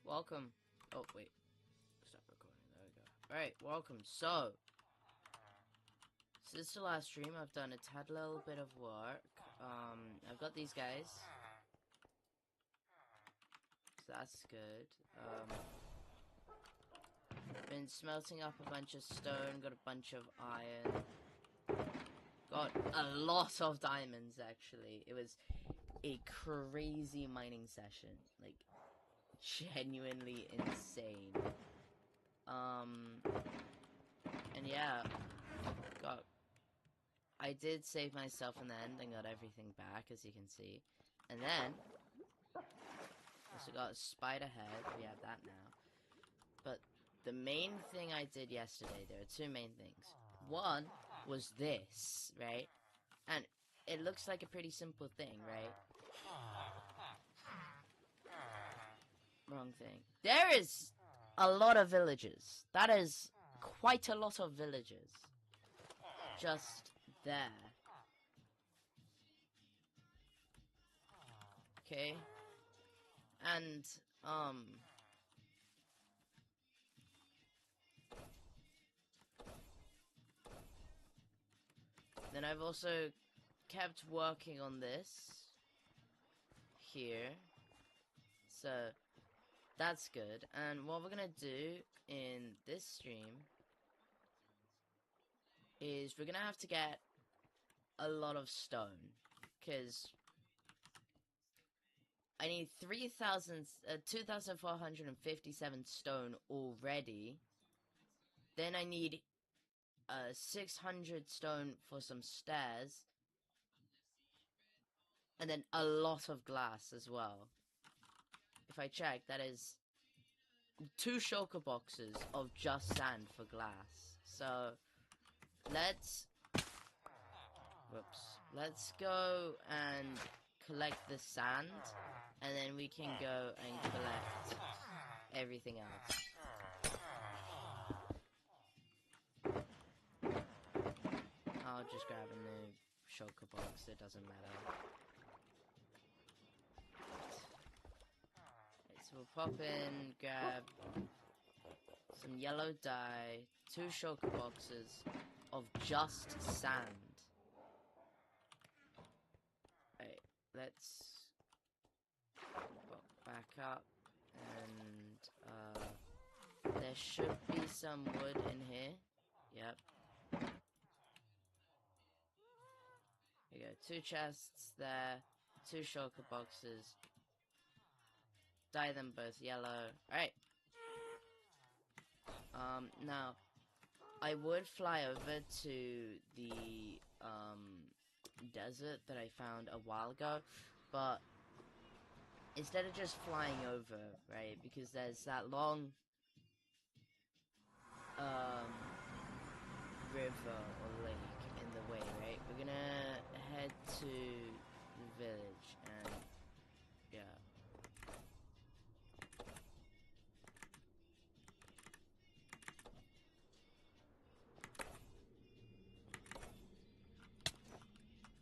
welcome. Oh, wait. Stop recording. There we go. Alright, welcome. So, since the last stream, I've done a tad little bit of work. I've got these guys. So that's good. Been smelting up a bunch of stone, got a bunch of iron. Got a lot of diamonds, actually. It was a crazy mining session. Like, genuinely insane. And yeah, I did save myself in the end and got everything back, as you can see. And then, also got a spider head, we have that now. But the main thing I did yesterday, there are two main things. One was this, right? And it looks like a pretty simple thing, right? Wrong thing. There is a lot of villagers. That is quite a lot of villagers. Just there. Okay. And, then I've also kept working on this. Here. So, that's good. And what we're gonna do in this stream is we're gonna have to get a lot of stone. Because I need 2,457 stone already. Then I need 600 stone for some stairs. And then a lot of glass as well. If I check, that is 2 shulker boxes of just sand for glass. So, let's go and collect the sand, and then we can go and collect everything else. I'll just grab a new shulker box, it doesn't matter. Right, so we'll pop in, grab some yellow dye, 2 shulker boxes of just sand. Right, let's back up, and there should be some wood in here. Yep. There you go, 2 chests there, 2 shulker boxes. Dye them both yellow. Alright. Now, I would fly over to the, desert that I found a while ago, but instead of just flying over, right, because there's that long, river or lake in the way, right, we're gonna head to the village, and, yeah.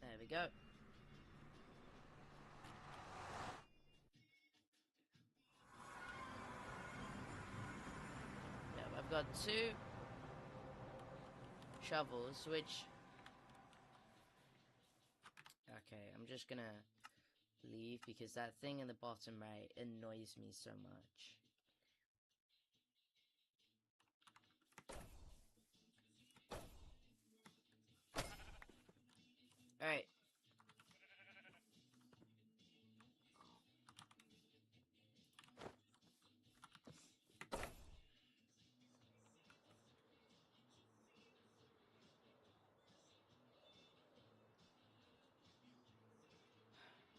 There we go. Yeah, I've got 2 shovels, which... Okay, I'm just gonna leave because that thing in the bottom right annoys me so much. Alright.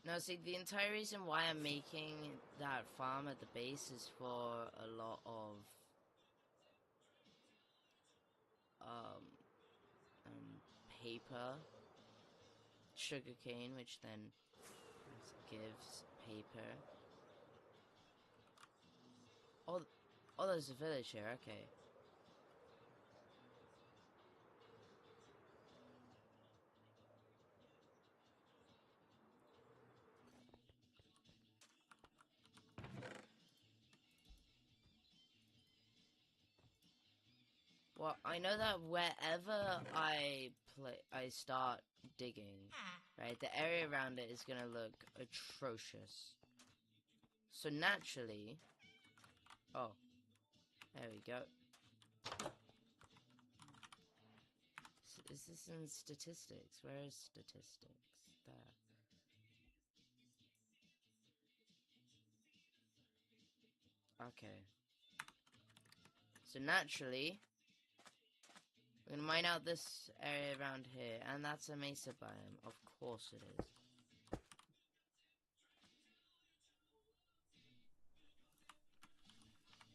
Now, see, the entire reason why I'm making that farm at the base is for a lot of, paper, sugarcane, which then gives paper. Oh, there's a village here, okay. Well, I know that wherever I start digging, right, the area around it is gonna look atrocious. So naturally, oh, there we go. Is this in statistics? Where is statistics? There. Okay. So naturally, we're gonna mine out this area around here, and that's a mesa biome. Of course it is.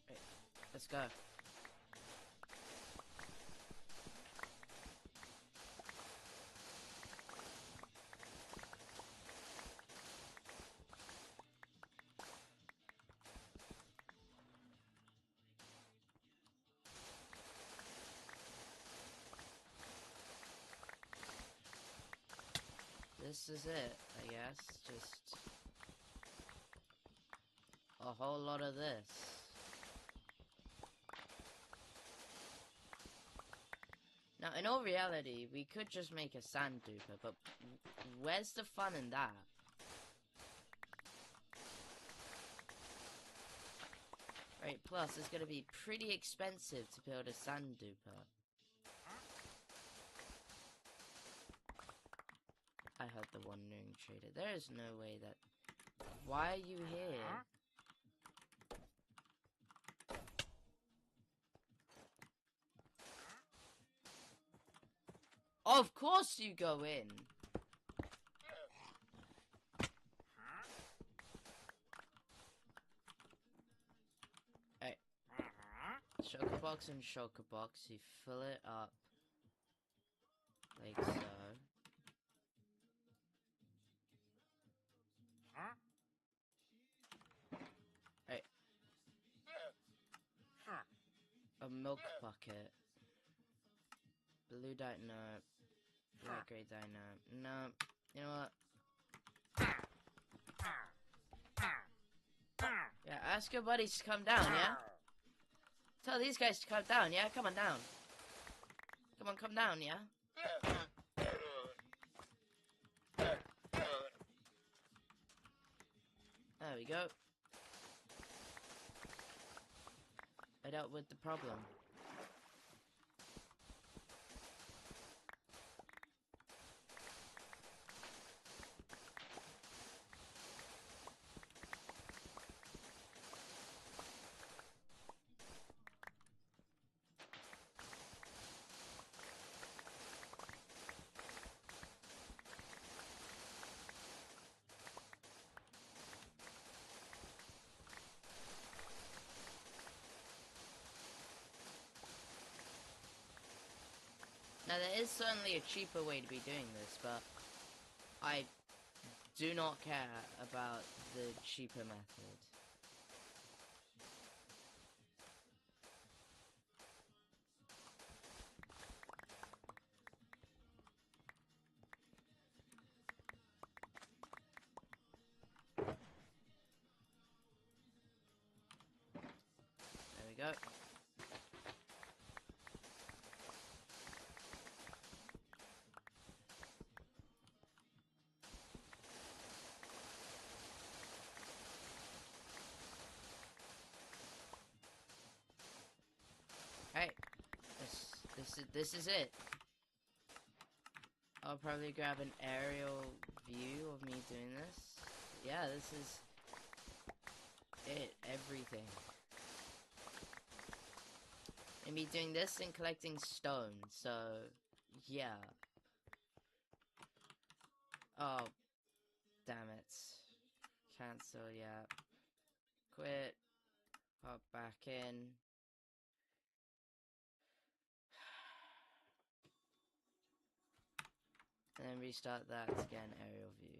Right, let's go. This is it, I guess. Just a whole lot of this. Now, in all reality, we could just make a sand duper, but where's the fun in that? Right, plus it's gonna be pretty expensive to build a sand duper. I heard the wandering trader. There is no way that... Why are you here? Of course you go in! Alright. Shulker box and shulker box. You fill it up. Like so. Alright. A milk bucket. Blue dye, no. Light grey dye, no. No. You know what? Yeah, ask your buddies to come down, yeah? Tell these guys to come down, yeah? Come on down. Come on, come down, yeah? There we go. I dealt with the problem. Now, there is certainly a cheaper way to be doing this, but I do not care about the cheaper method. There we go. Hey, this is it. I'll probably grab an aerial view of me doing this. Yeah, this is it. Everything. And me doing this and collecting stone. So, yeah. Oh, damn it. Cancel. Yeah. Quit. Pop back in. And then restart that to get an aerial view.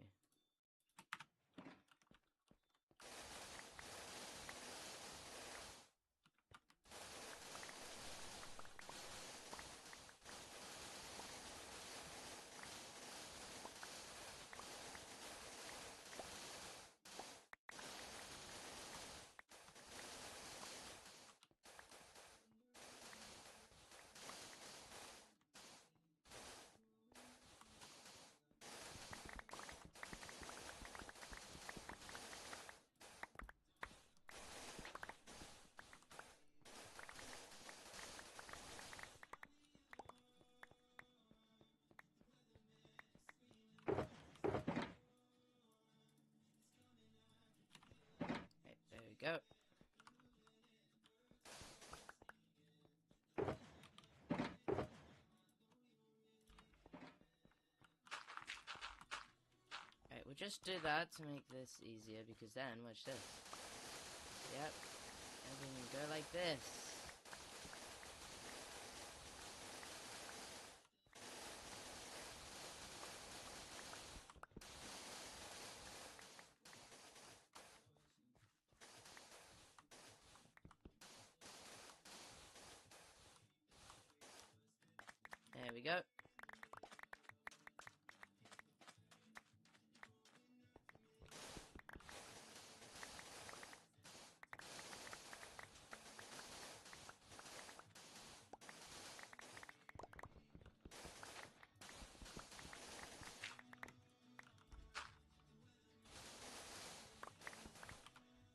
just do that to make this easier, because then, watch this. Yep. Everything will go like this. There we go.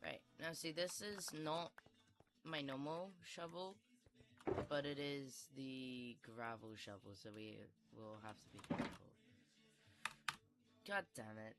Right, now see, this is not my normal shovel, but it is the gravel shovel, so we will have to be careful. God damn it.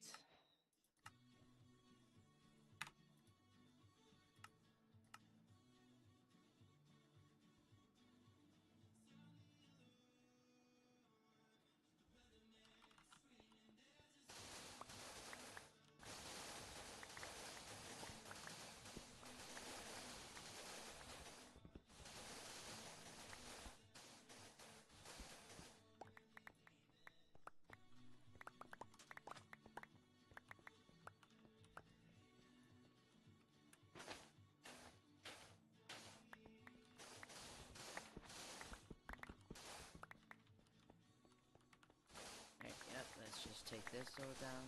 Right, yep, let's just take this all down.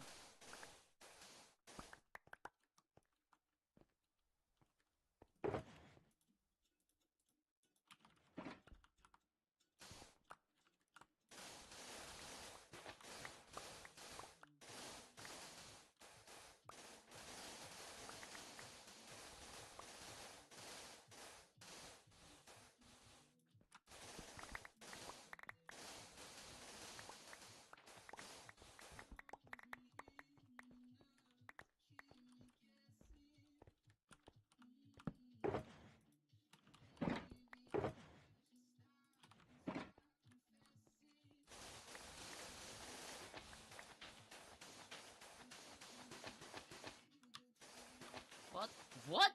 What? What?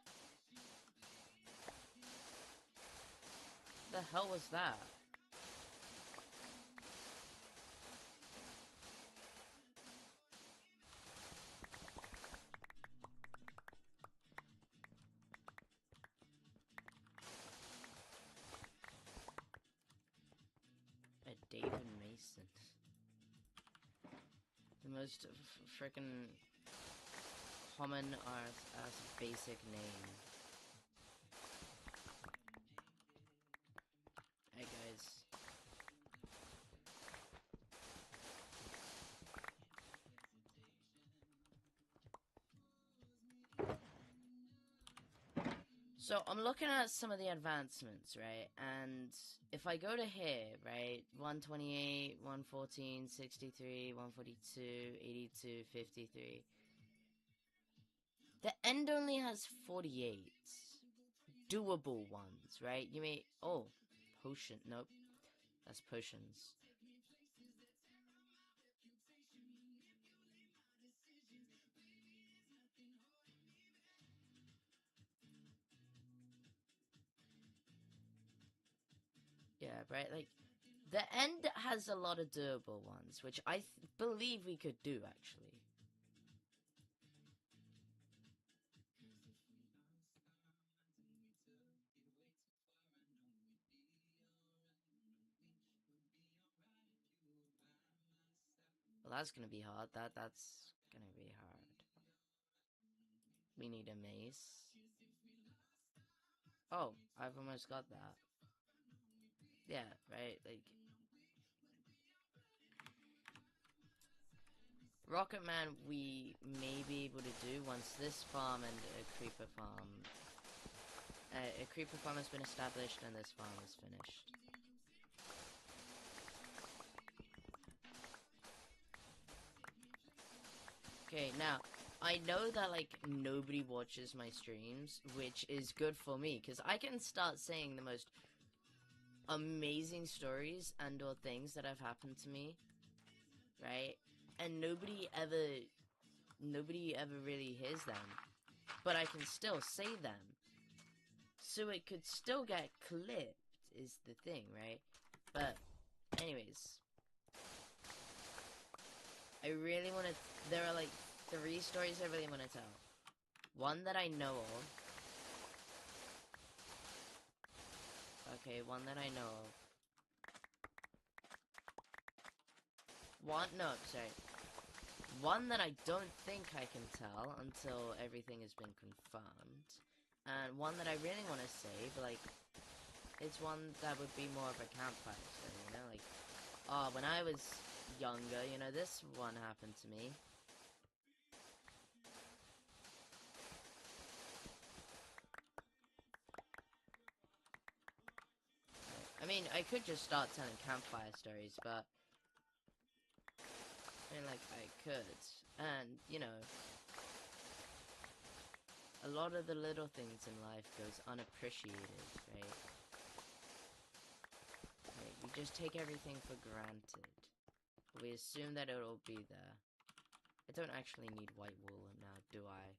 The hell was that? A David Mason. The most frickin' common as basic name. Hey guys. So I'm looking at some of the advancements, right? And if I go to here, right, 128, 114, 63, 142, 82, 53. The end only has 48 doable ones, right? You may... Oh, potion. Nope. That's potions. Yeah, right? Like, the end has a lot of doable ones, which I believe we could do, actually. Well, that's gonna be hard. That's gonna be hard. We need a mace. Oh, I've almost got that. Yeah, right, like... Rocket Man we may be able to do once this farm and a creeper farm... a creeper farm has been established and this farm is finished. Okay, now, I know that, like, nobody watches my streams, which is good for me, because I can start saying the most amazing stories and or things that have happened to me, right? And nobody ever nobody ever really hears them. But I can still say them. So it could still get clipped, is the thing, right? But, anyways. I really want to... There are, like, 3 stories I really want to tell. One that I know of. Okay, one that I know of. One that I don't think I can tell until everything has been confirmed. And one that I really want to say, but, like, it's one that would be more of a campfire story, you know? Like, oh, when I was younger, you know, this one happened to me. I mean, I could just start telling campfire stories, but... I mean, like, I could. And, you know... A lot of the little things in life goes unappreciated, right? We just take everything for granted. We assume that it'll be there. I don't actually need white wool now, do I?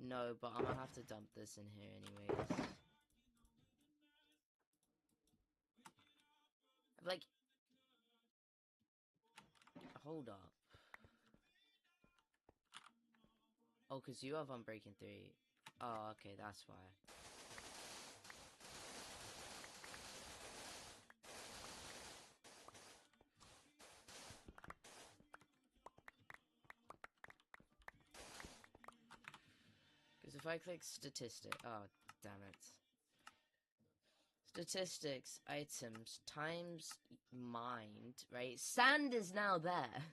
No, but I'm gonna have to dump this in here anyways. Like... Hold up. Oh, because you have Unbreaking 3. Oh, okay, that's why. Because if I click statistic... Oh, damn it. Statistics, items, times mined, right? Sand is now there.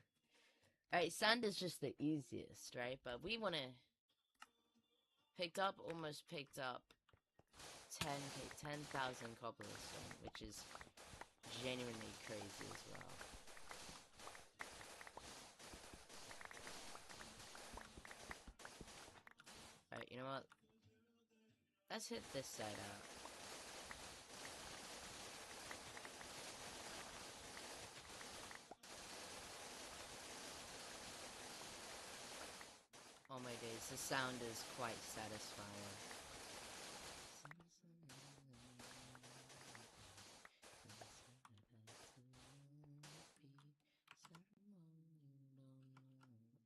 Right, sand is just the easiest, right? But we want to... Almost picked up 10,000 cobblestone, which is genuinely crazy as well. Alright, you know what? Let's hit this side out. Oh my days, the sound is quite satisfying.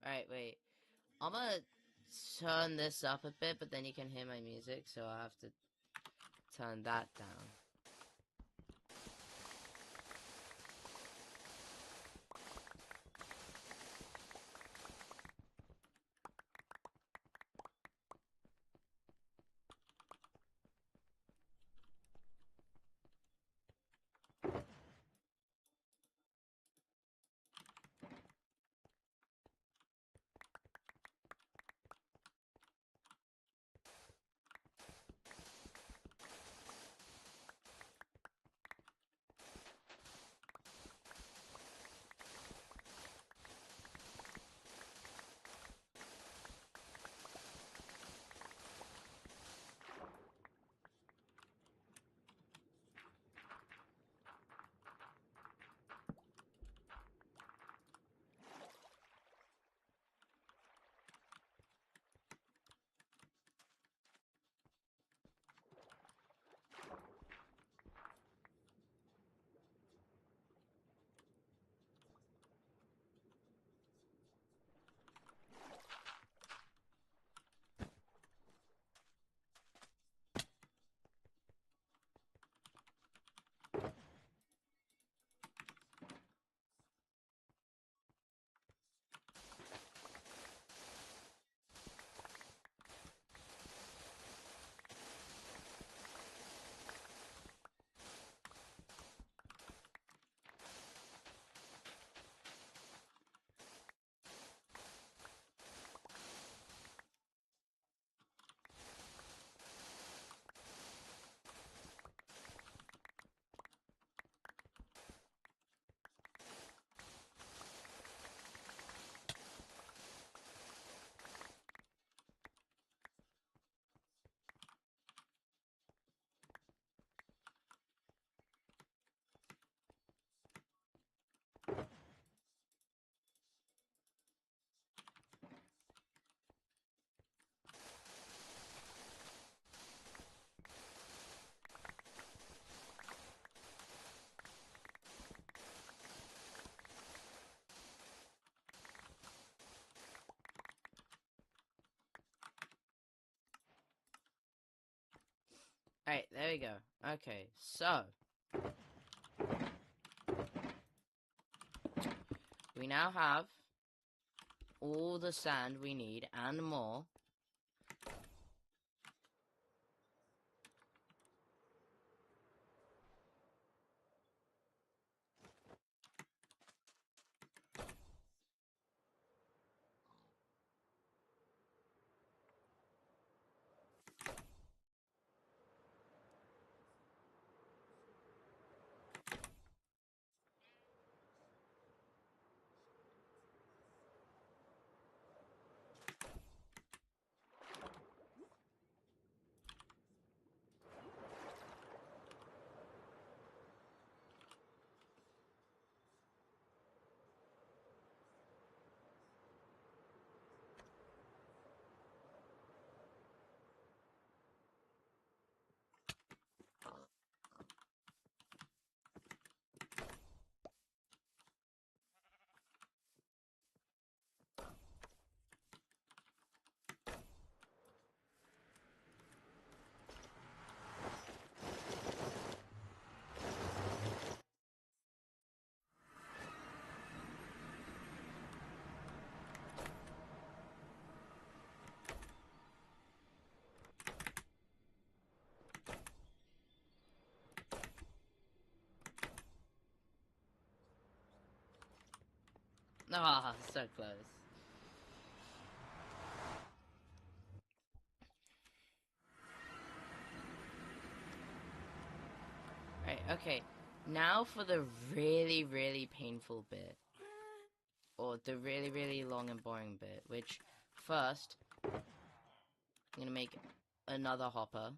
Alright, wait. I'm gonna turn this up a bit, but then you can hear my music, so I'll have to turn that down. there you go. Okay, so we now have all the sand we need and more. Ah, so close. Right, okay. Now for the really, really painful bit. Or the really, really long and boring bit. Which, first, I'm gonna make another hopper.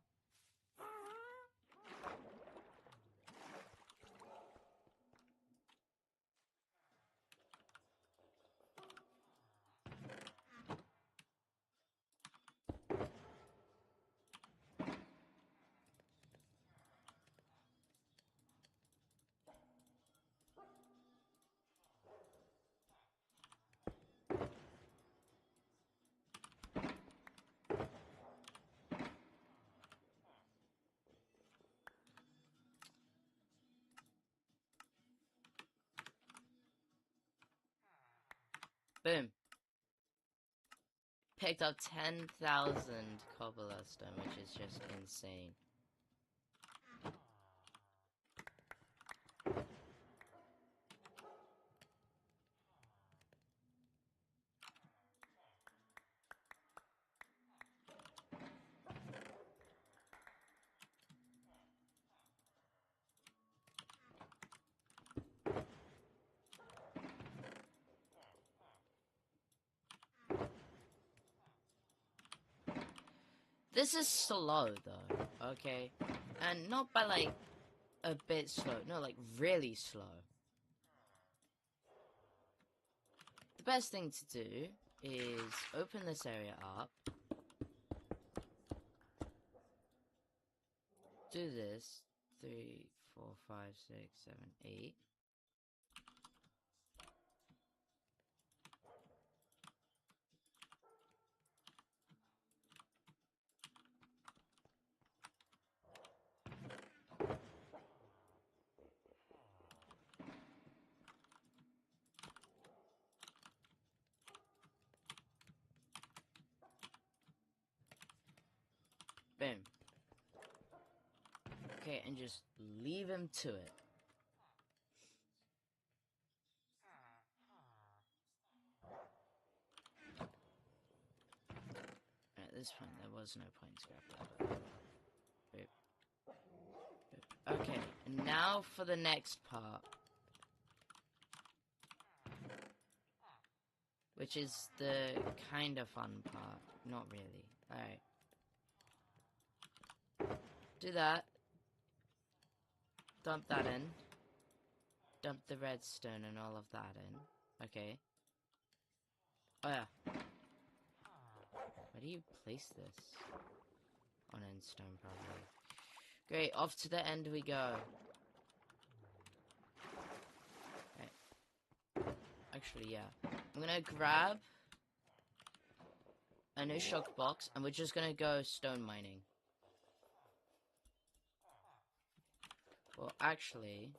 Boom. Picked up 10,000 cobblestone, stone, which is just insane. This is slow, though, okay? And not by, like, a bit slow. No, like, really slow. The best thing to do is open this area up. Do this. 3, 4, 5, 6, 7, 8. Boom. Okay, and just leave him to it. At this point, there was no point scrapping. Okay, and now for the next part. Which is the kind of fun part. Not really. Alright. Do that. Dump that in. Dump the redstone and all of that in. Okay. Oh yeah. Where do you place this? On endstone, probably. Great, off to the end we go. Okay. Actually, yeah. I'm gonna grab a new shock box, and we're just gonna go stone mining. Well, actually,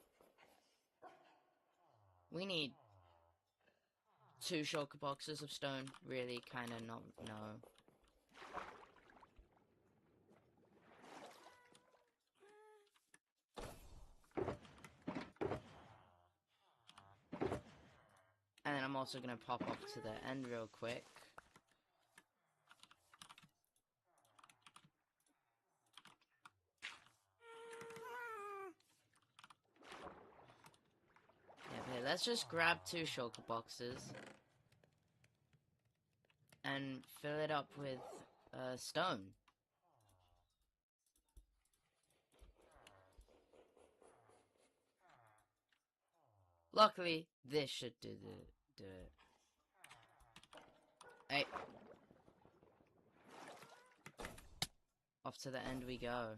we need 2 shulker boxes of stone. Really, kind of not, no. And then I'm also going to pop off to the end real quick. Yeah, okay, let's just grab 2 shulker boxes. And fill it up with stone. Luckily, this should do it. Hey. Off to the end we go.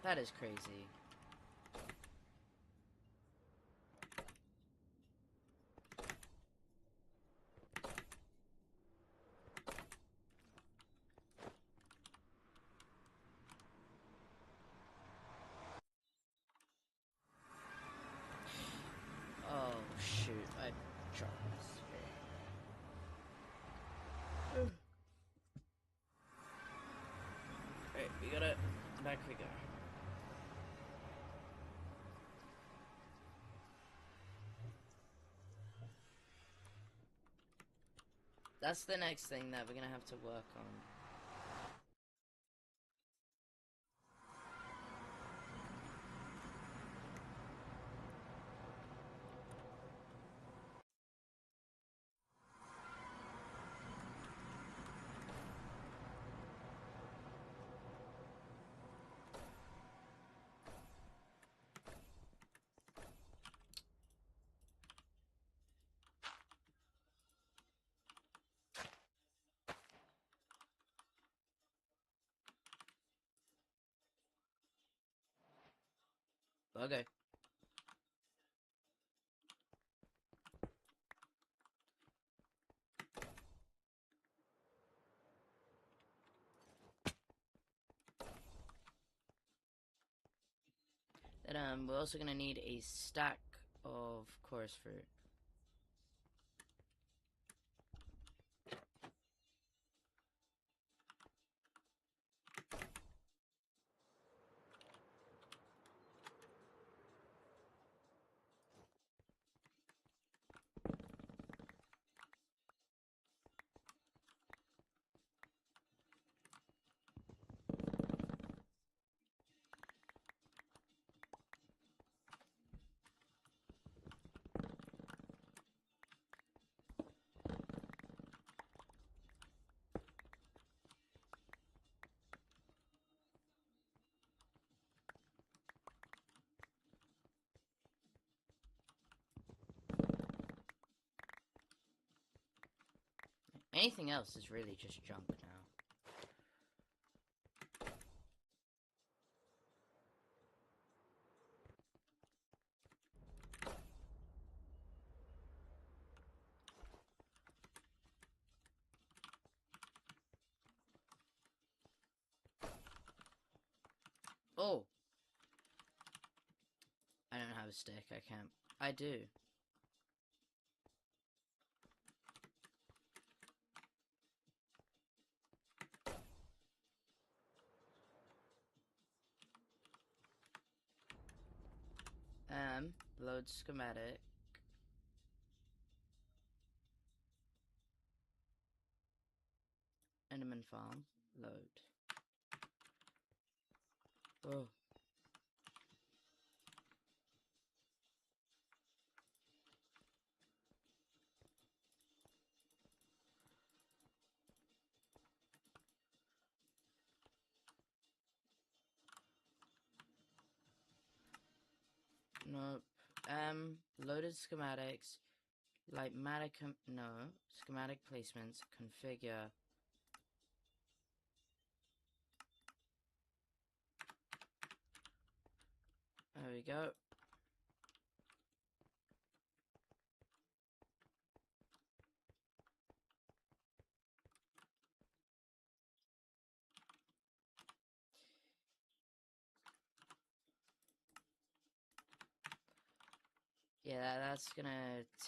That is crazy. Oh shoot, I dropped my spear. Alright, we gotta... Back we go. That's the next thing that we're gonna have to work on. Okay. Then we're also gonna need a stack of chorus fruit. Anything else is really just junk now. Oh! I don't have a stick, I can't. I do. Load schematic. Enderman farm. Load. Oh. Nope. Loaded schematics. Like no. Schematic placements. Configure. There we go. Yeah, that's gonna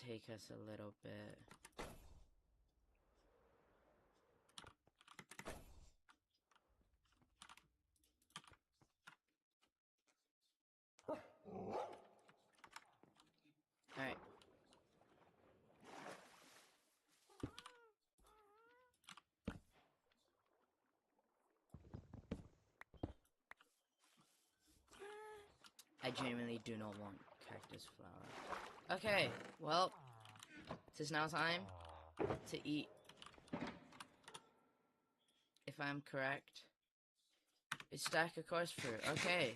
take us a little bit. Alright. I genuinely do not want cactus flower. Okay, well, it is now time to eat. If I'm correct. A stack of course fruit. Okay.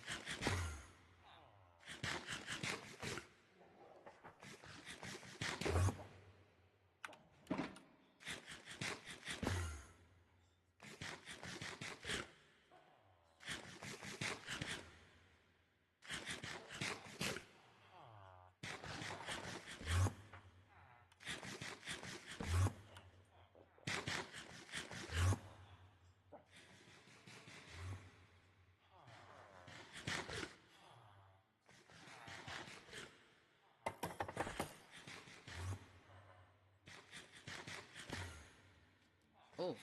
Oh.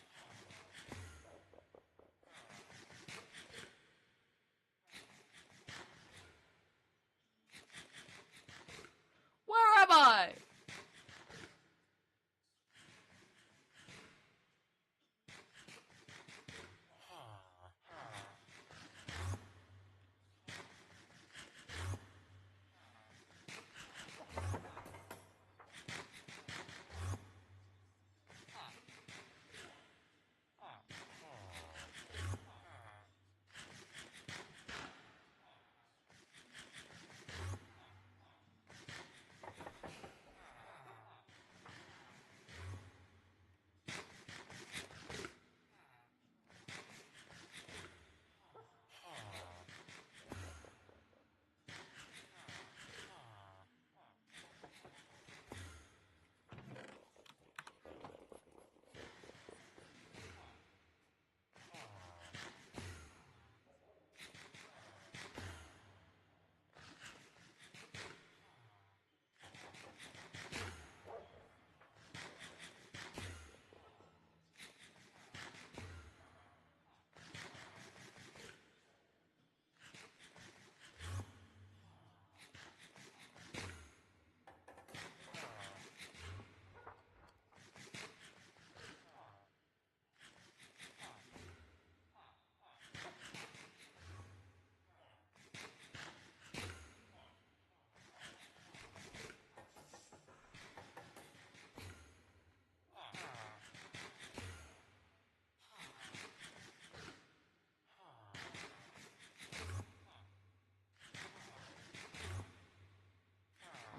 Where am I?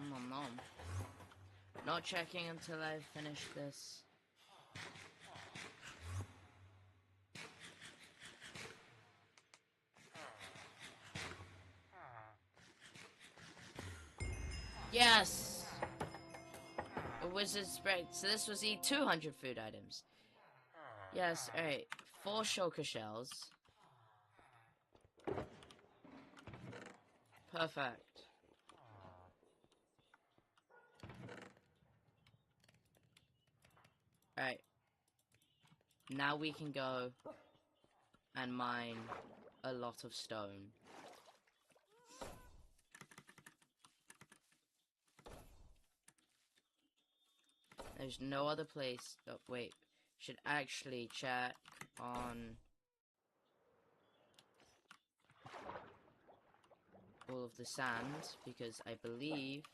Nom nom. Not checking until I finish this. Yes! A wizard's break. So this was eat 200 food items. Yes, alright. 4 shulker shells. Perfect. Alright. Now we can go and mine a lot of stone. There's no other place. Oh, wait. Should actually check on all of the sand because I believe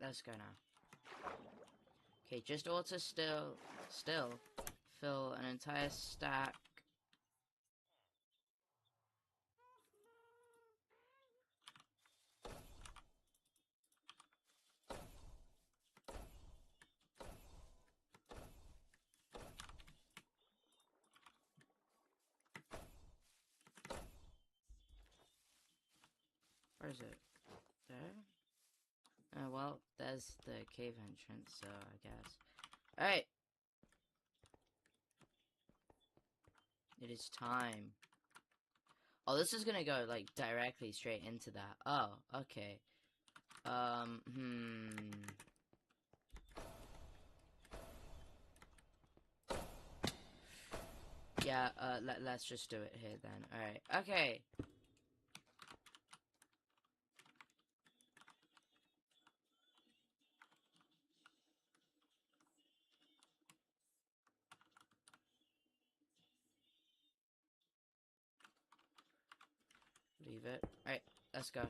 let's go now. Okay, just auto still fill an entire stack. Where is it? There? Oh, well, there's the cave entrance, so I guess. Alright! It is time. Oh, this is gonna go, like, directly straight into that. Oh, okay. Yeah, let's just do it here then. Alright, okay. Leave it. Alright, let's go.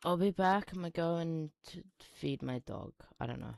I'll be back. I'm gonna go and feed my dog. I don't know.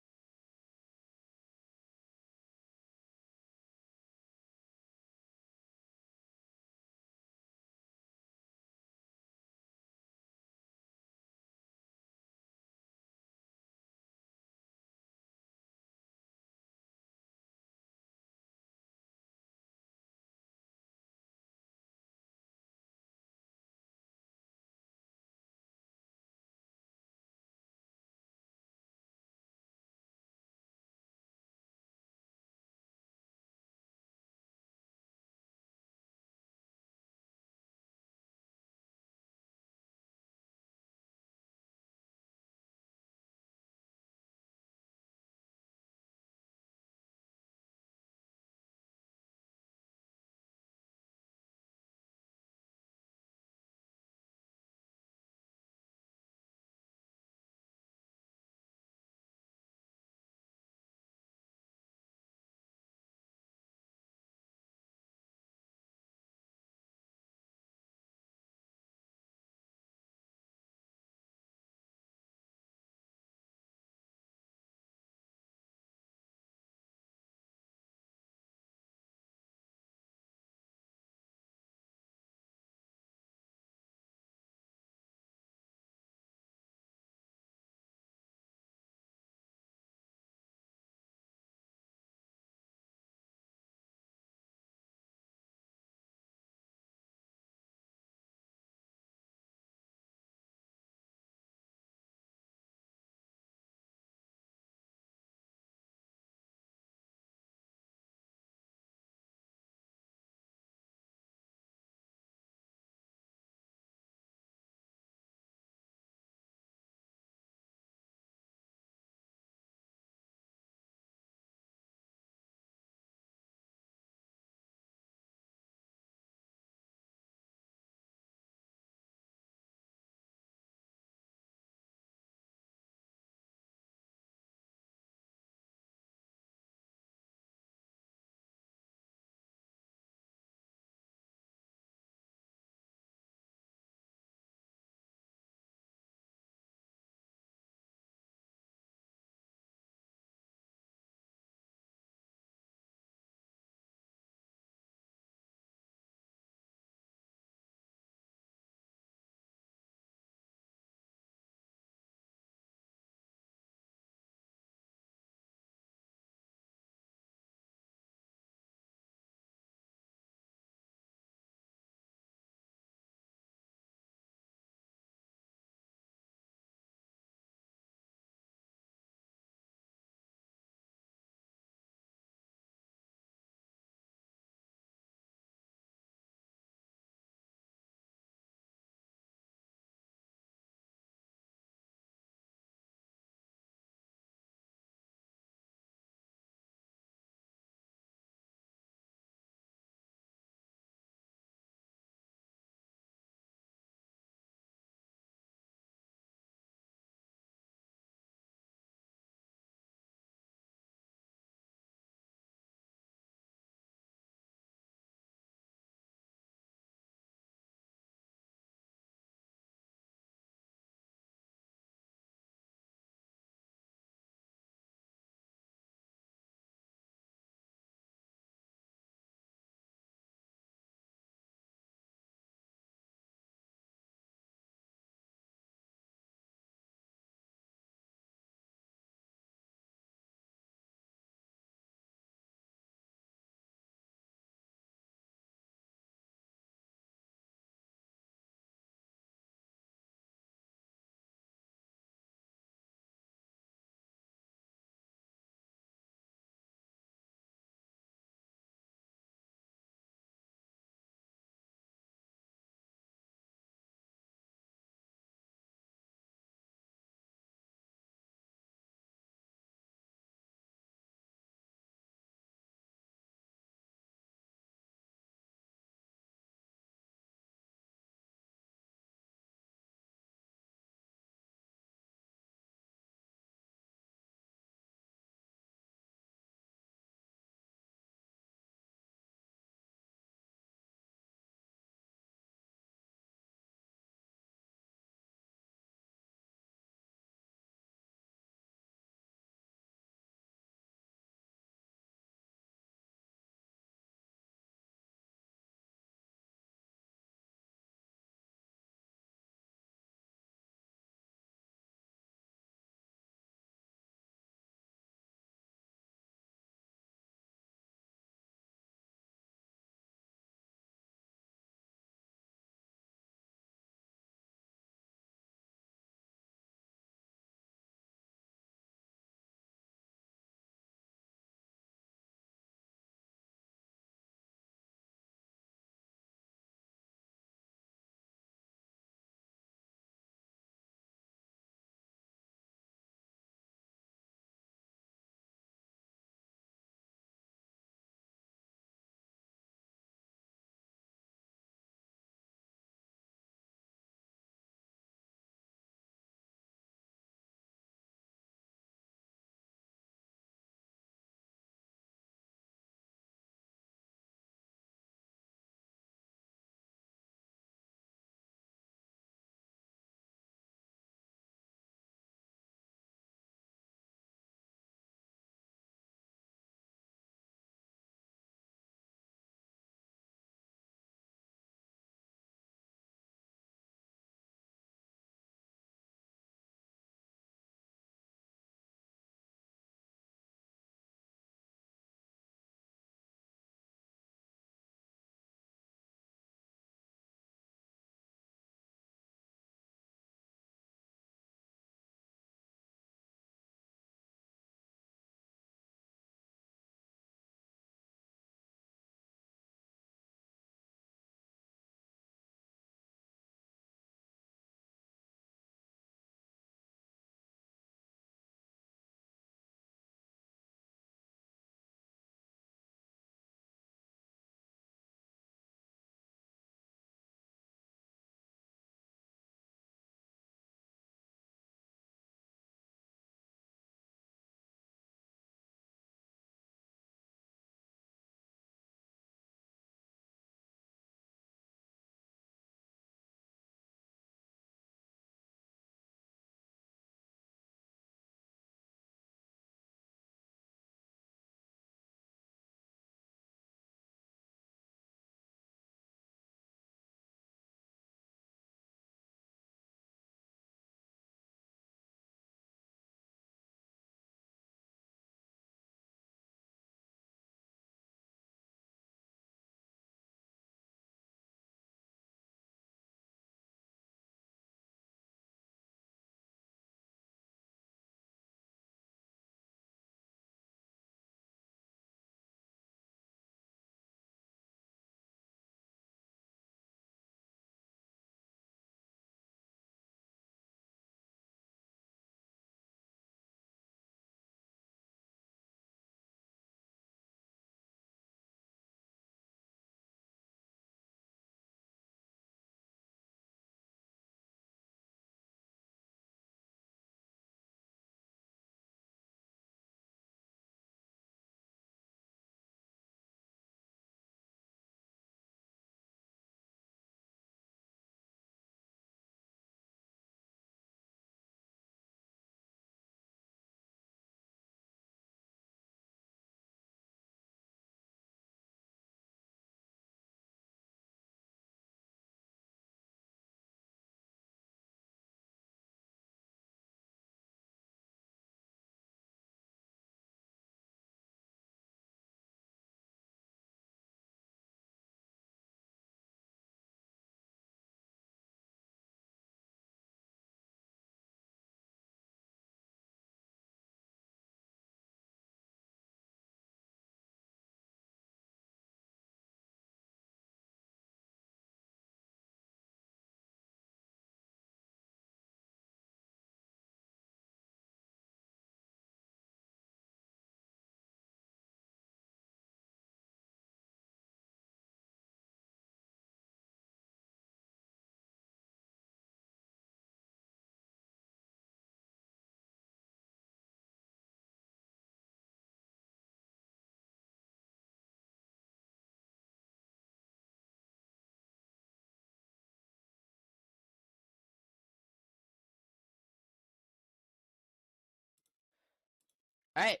Alright,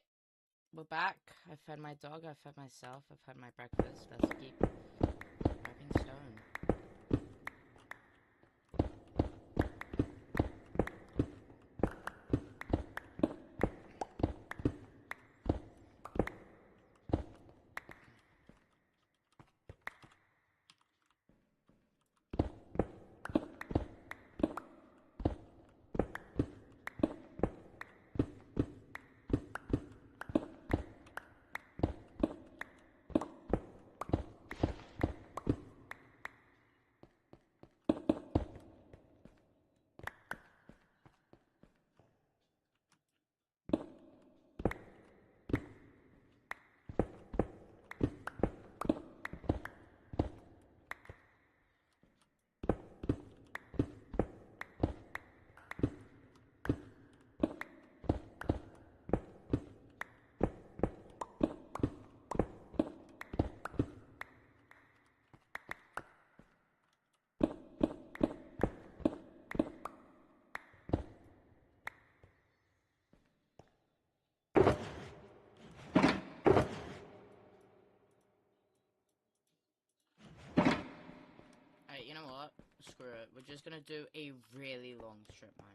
we're back. I fed my dog, I fed myself, I've had my breakfast. Let's keep carving stone. Alright, you know what? Screw it. We're just gonna do a really long strip mine.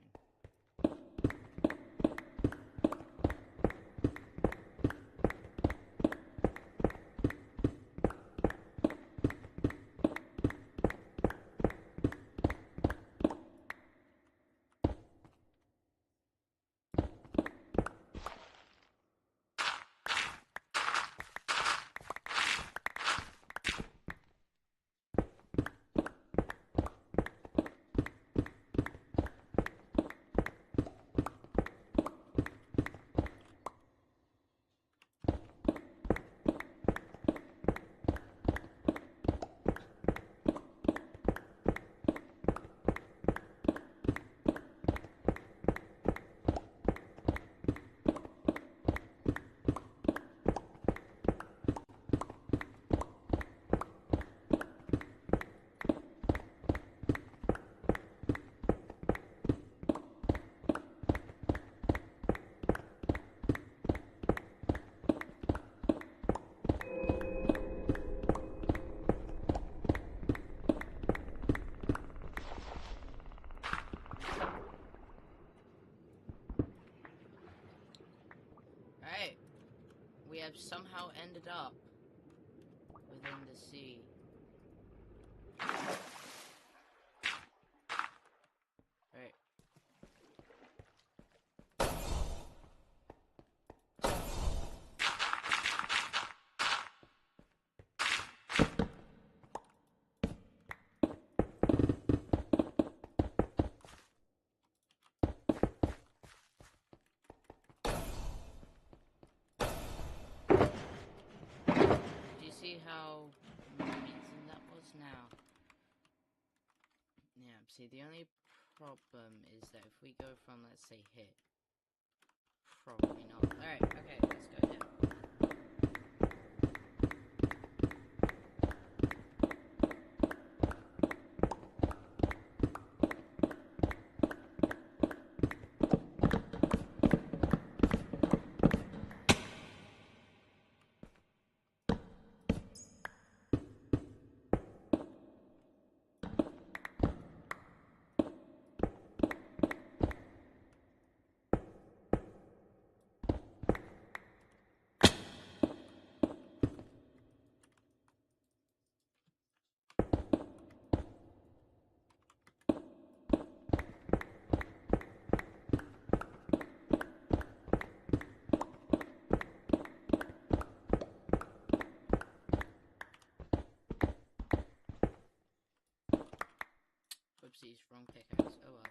Alright. We have somehow ended up within the sea. Alright. Do you see how amazing that was now? Yeah, see, the only problem is that if we go from, let's say, hit, probably not. Alright, okay, let's go down. Whoopsies, wrong pickaxe. Oh well.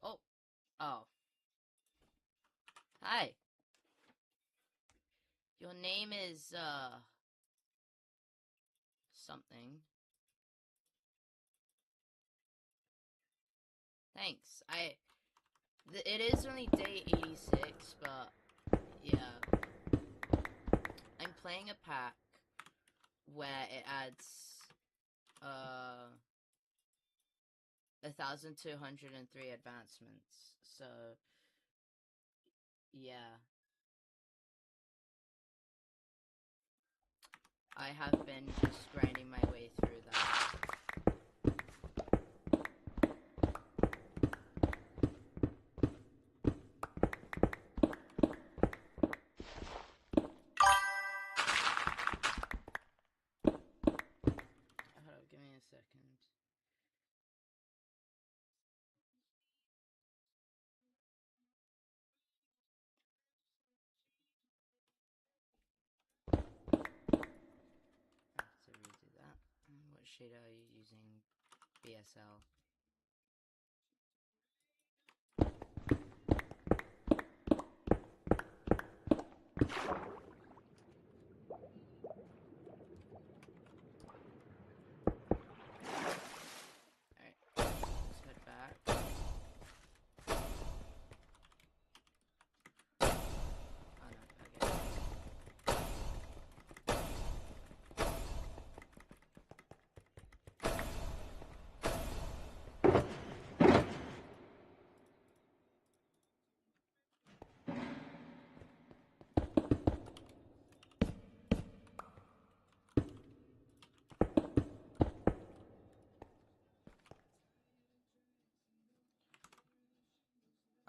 Oh. Oh. Hi. Your name is, something. Thanks. It is only day 86, but, yeah. I'm playing a pack where it adds, 1,203 advancements, so, yeah. I have been just grinding my way through that. Hold up, give me a second. I have to redo that. What shader are you using? BSL. Alright, let's head back. Oh no, okay.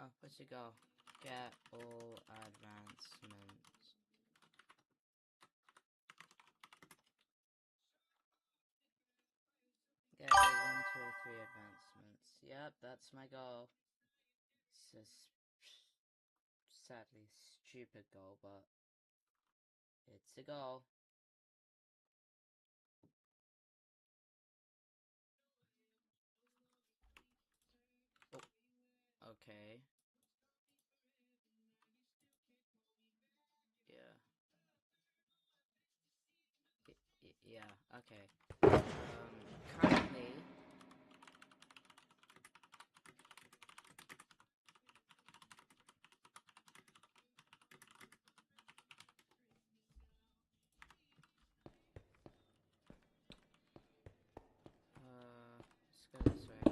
Oh, where's it go? Get all advancements. Get all 1, 2, or 3 advancements. Yep, that's my goal. It's a sadly stupid goal, but it's a goal. Oh, okay. Yeah. Yeah, okay. Currently... let's go this way.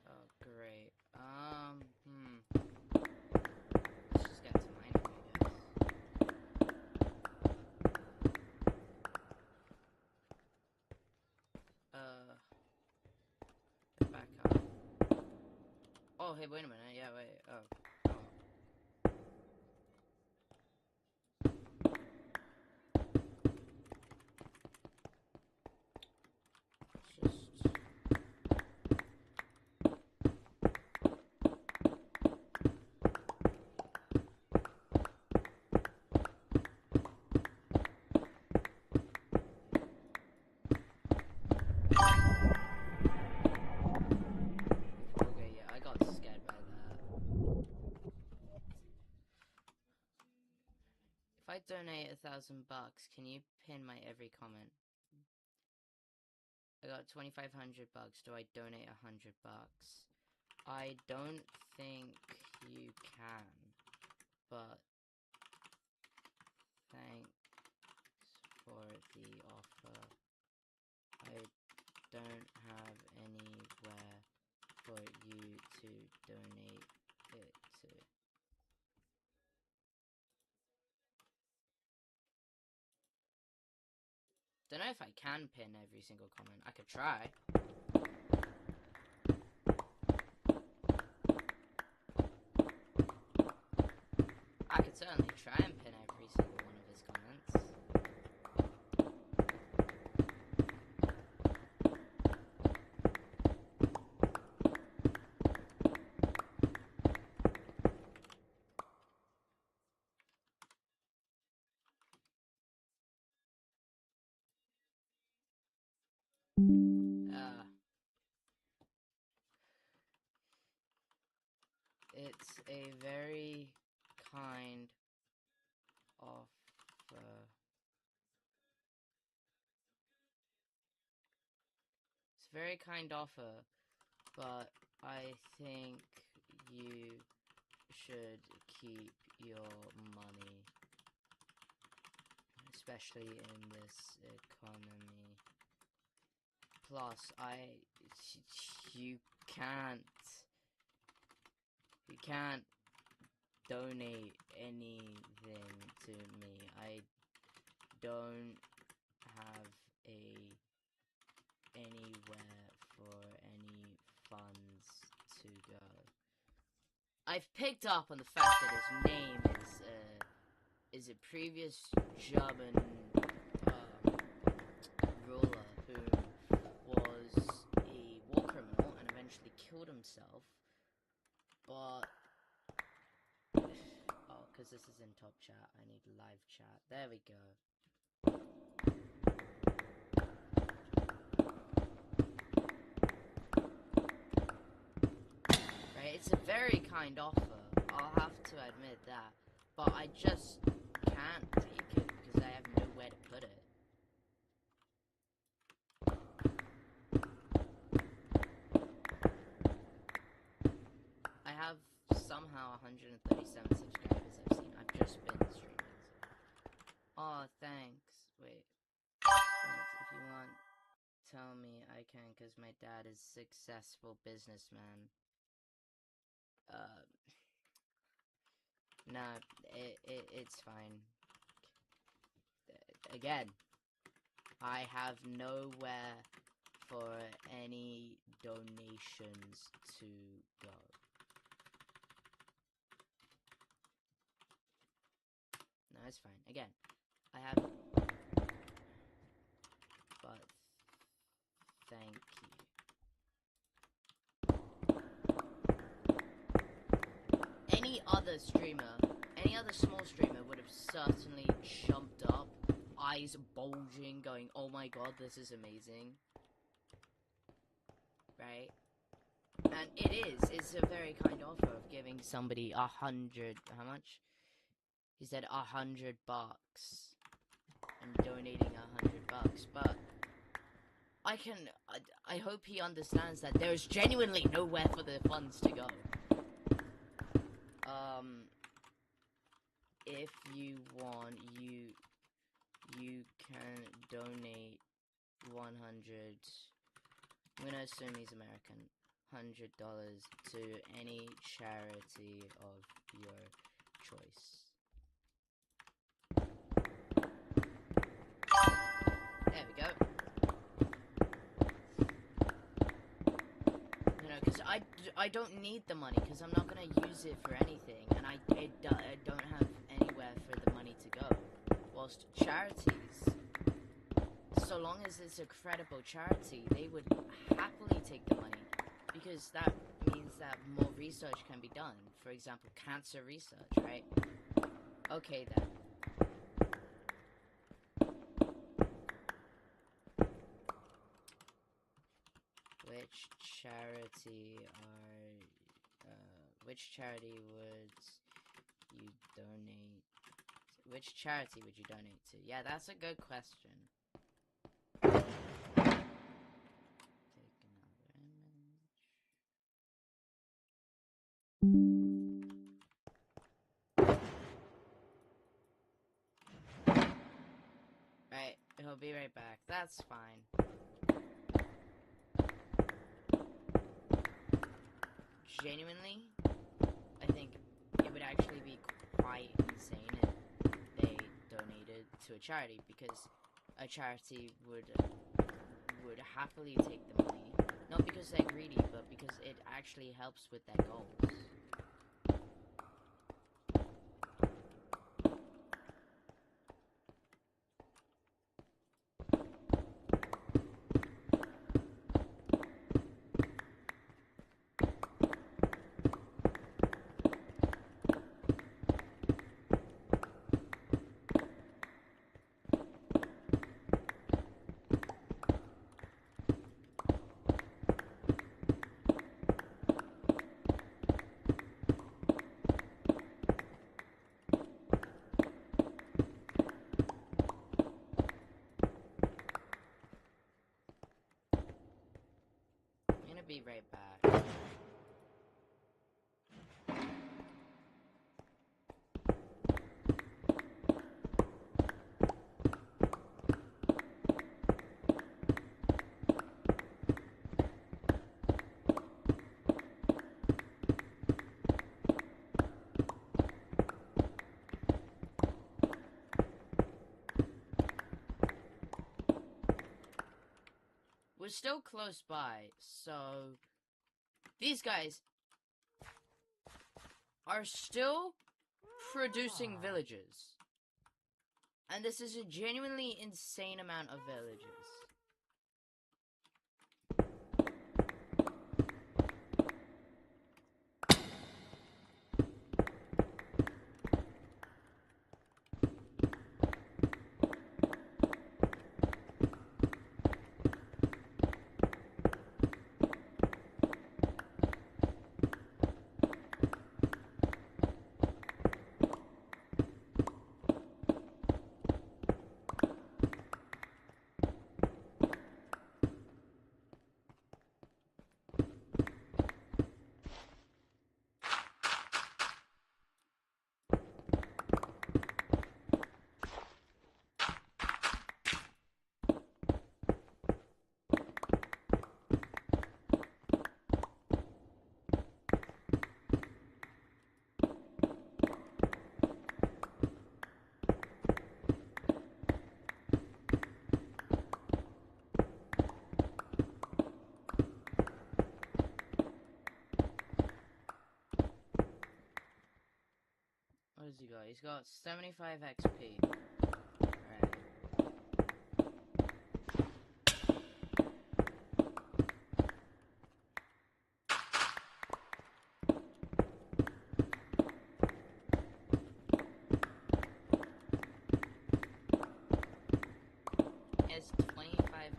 Oh, great. Let's just get to mining, I guess. Back up. Oh, hey, wait a minute. Yeah, wait. Oh. Just... Okay, yeah, I got scared by that. If I donate $1,000, can you pin my every comment? I got 2,500 bucks. Do I donate $100? I don't think you can, but thanks for the offer. I don't have anywhere for you to donate it to. Don't know if I can pin every single comment. I could try. I could certainly try and pin every single one of his comments. It's a very kind offer. It's a very kind offer, but I think you should keep your money, especially in this economy. Plus, you can't donate anything to me. I don't have anywhere for any funds to go. I've picked up on the fact that his name is a previous German ruler who was a war criminal and eventually killed himself. But oh, because this is in top chat, I need live chat. There we go. It's a very kind offer, I'll have to admit that, but I just can't take it because I have nowhere to put it. I have somehow 137 subscribers I've seen. I've just been streaming. Oh, thanks. Wait. If you want, tell me I can, because my dad is a successful businessman. No, it's fine. Again, I have nowhere for any donations to go. No, it's fine. Again, I have... But... Thank you. Any other streamer, any other small streamer would have certainly jumped up, eyes bulging, going, oh my god, this is amazing. Right? And it's a very kind offer of giving somebody 100, how much? He said $100 and donating $100, but I hope he understands that there's genuinely nowhere for the funds to go. If you want, you can donate 100, I'm gonna assume he's American, $100 to any charity of your choice. There we go. You know, because I don't need the money, because I'm not gonna use it for anything, and I don't have anywhere for the money to go. Whilst charities, so long as it's a credible charity, they would happily take the money, because that means that more research can be done. For example, cancer research, right? Okay then. Which charity would you donate? Which charity would you donate to? Yeah, that's a good question. Take another image. Right, he'll be right back. That's fine. Genuinely, I think it would actually be quite insane if they donated to a charity, because a charity would happily take the money, not because they're greedy, but because it actually helps with their goals. right back. We're still close by, so these guys are still producing villagers. And this is a genuinely insane amount of villagers. What does he got? He's got 75 XP. Alright. It's 2,500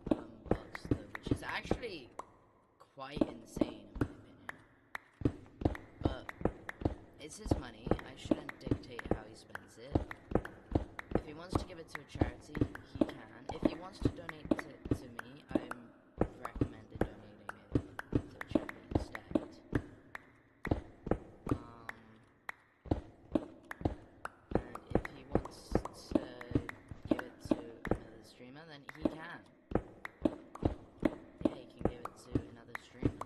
bucks though, which is actually quite insane in my opinion. But it's his money. I shouldn't dictate how he spends it. If he wants to give it to a charity, he can. If he wants to donate it to me, I'm recommended donating it to a charity instead. And if he wants to give it to another streamer, then he can. Yeah, he can give it to another streamer.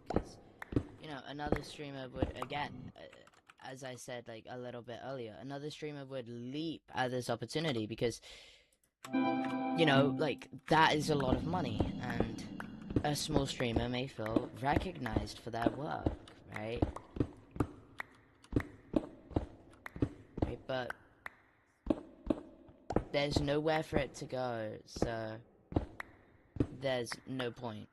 Because, you know, another streamer would, again, as I said, like, a little bit earlier, another streamer would leap at this opportunity because, you know, like, that is a lot of money, and a small streamer may feel recognized for their work, right? Right, but there's nowhere for it to go, so there's no point.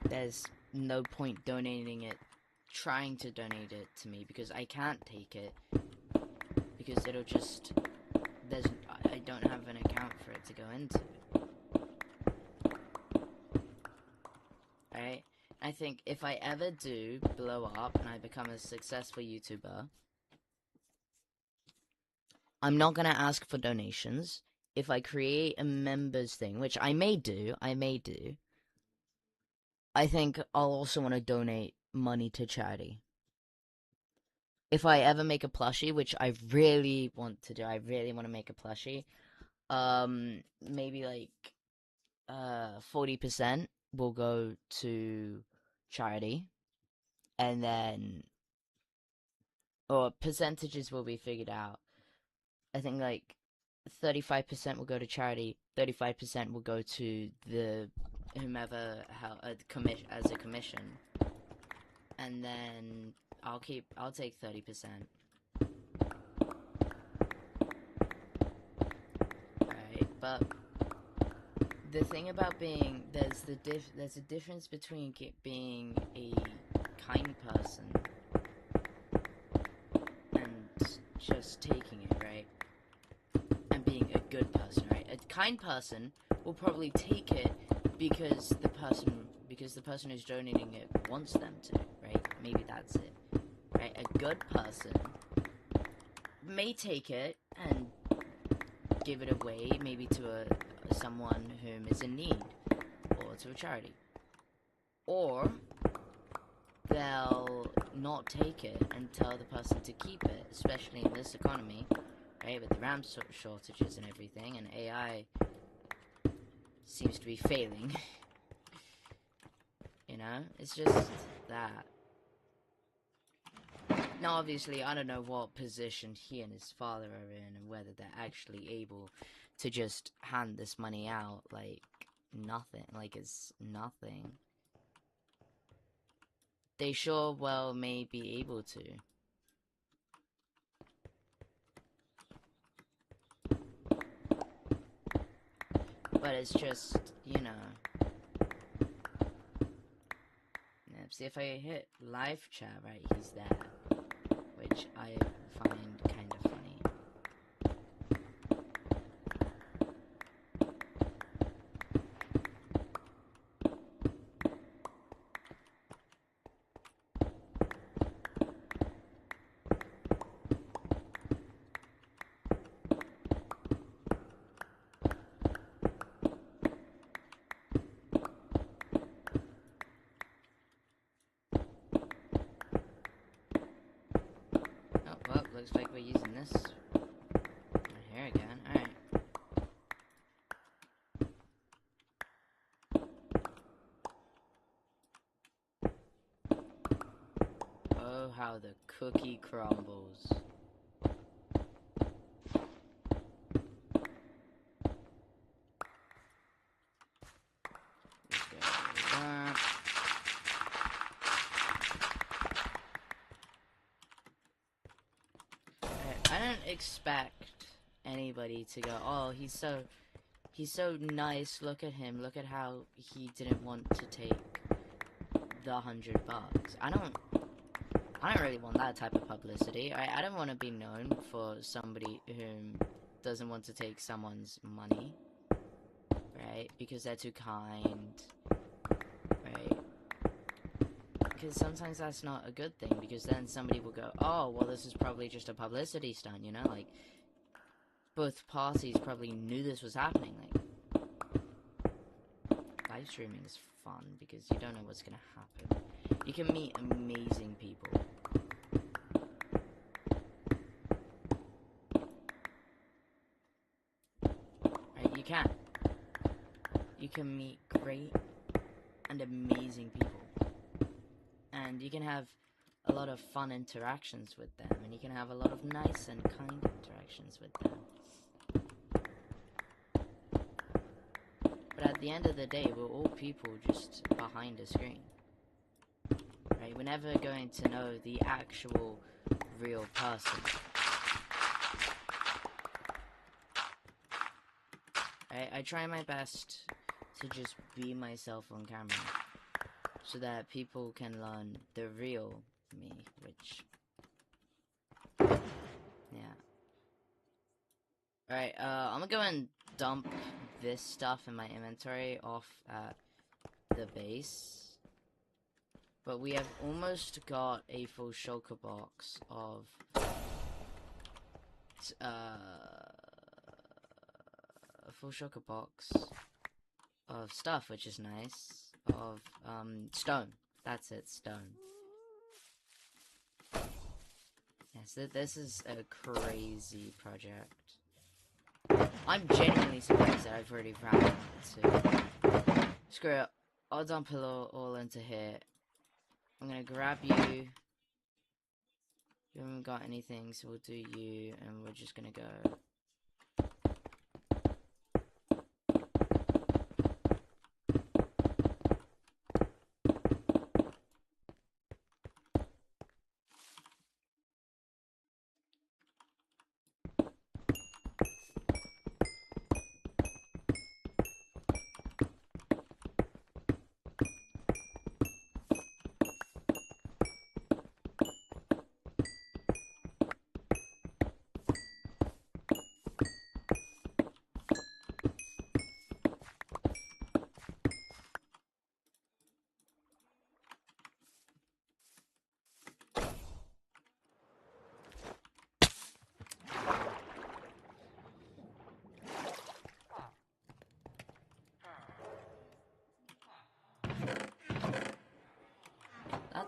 There's no point donating it, trying to donate it to me, because I can't take it, because it'll just, I don't have an account for it to go into. Right? I think if I ever do blow up and I become a successful YouTuber, I'm not gonna ask for donations. If I create a members thing, which I may do, I think I'll also want to donate money to charity. If I ever make a plushie, which I really want to do, I really want to make a plushie, maybe like 40% will go to charity, and then, or percentages will be figured out. I think like 35% will go to charity, 35% will go to the whomever as a commission, and then I'll take 30%. Right, but the thing about being, there's a difference between being a kind person and just taking it, right? And being a good person, right? A kind person will probably take it because the person who's donating it wants them to, right? Maybe that's it, right? A good person may take it and give it away, maybe to someone whom is in need, or to a charity. Or they'll not take it and tell the person to keep it, especially in this economy, right, with the RAM shortages and everything, and AI seems to be failing. You know, it's just that. Now, obviously, I don't know what position he and his father are in, and whether they're actually able to just hand this money out like nothing, like it's nothing. They sure well may be able to. But it's just, you know. Yeah, see, if I hit live chat, right, he's there. Which I find kind of funny. Oh, well, looks like we're using this right here again. Alright. Oh, how the cookie crumbles. Let's go with that. I don't expect anybody to go, oh, he's so nice, look at him, look at how he didn't want to take the $100. I don't really want that type of publicity. I don't want to be known for somebody who doesn't want to take someone's money, right? Because they're too kind, right? Because sometimes that's not a good thing, because then somebody will go, oh, well, this is probably just a publicity stunt, you know? Like, both parties probably knew this was happening. Like, live streaming is fun because you don't know what's gonna happen. You can meet amazing people. Right, you can. You can meet great and amazing people. And you can have a lot of fun interactions with them, and you can have a lot of nice and kind interactions with them. But at the end of the day, we're all people just behind a screen. Right? We're never going to know the actual real person. Right? I try my best to just be myself on camera, so that people can learn the real me, which, yeah. Alright, I'm gonna go and dump this stuff in my inventory off at the base. But we have almost got a full shulker box of stuff, which is nice. Of stone. That's it, stone. Yes, this is a crazy project. I'm genuinely surprised that I've already ran out to. Screw it. I'll dump it all into here. I'm gonna grab you. You haven't got anything, so we'll do you, and we're just gonna go.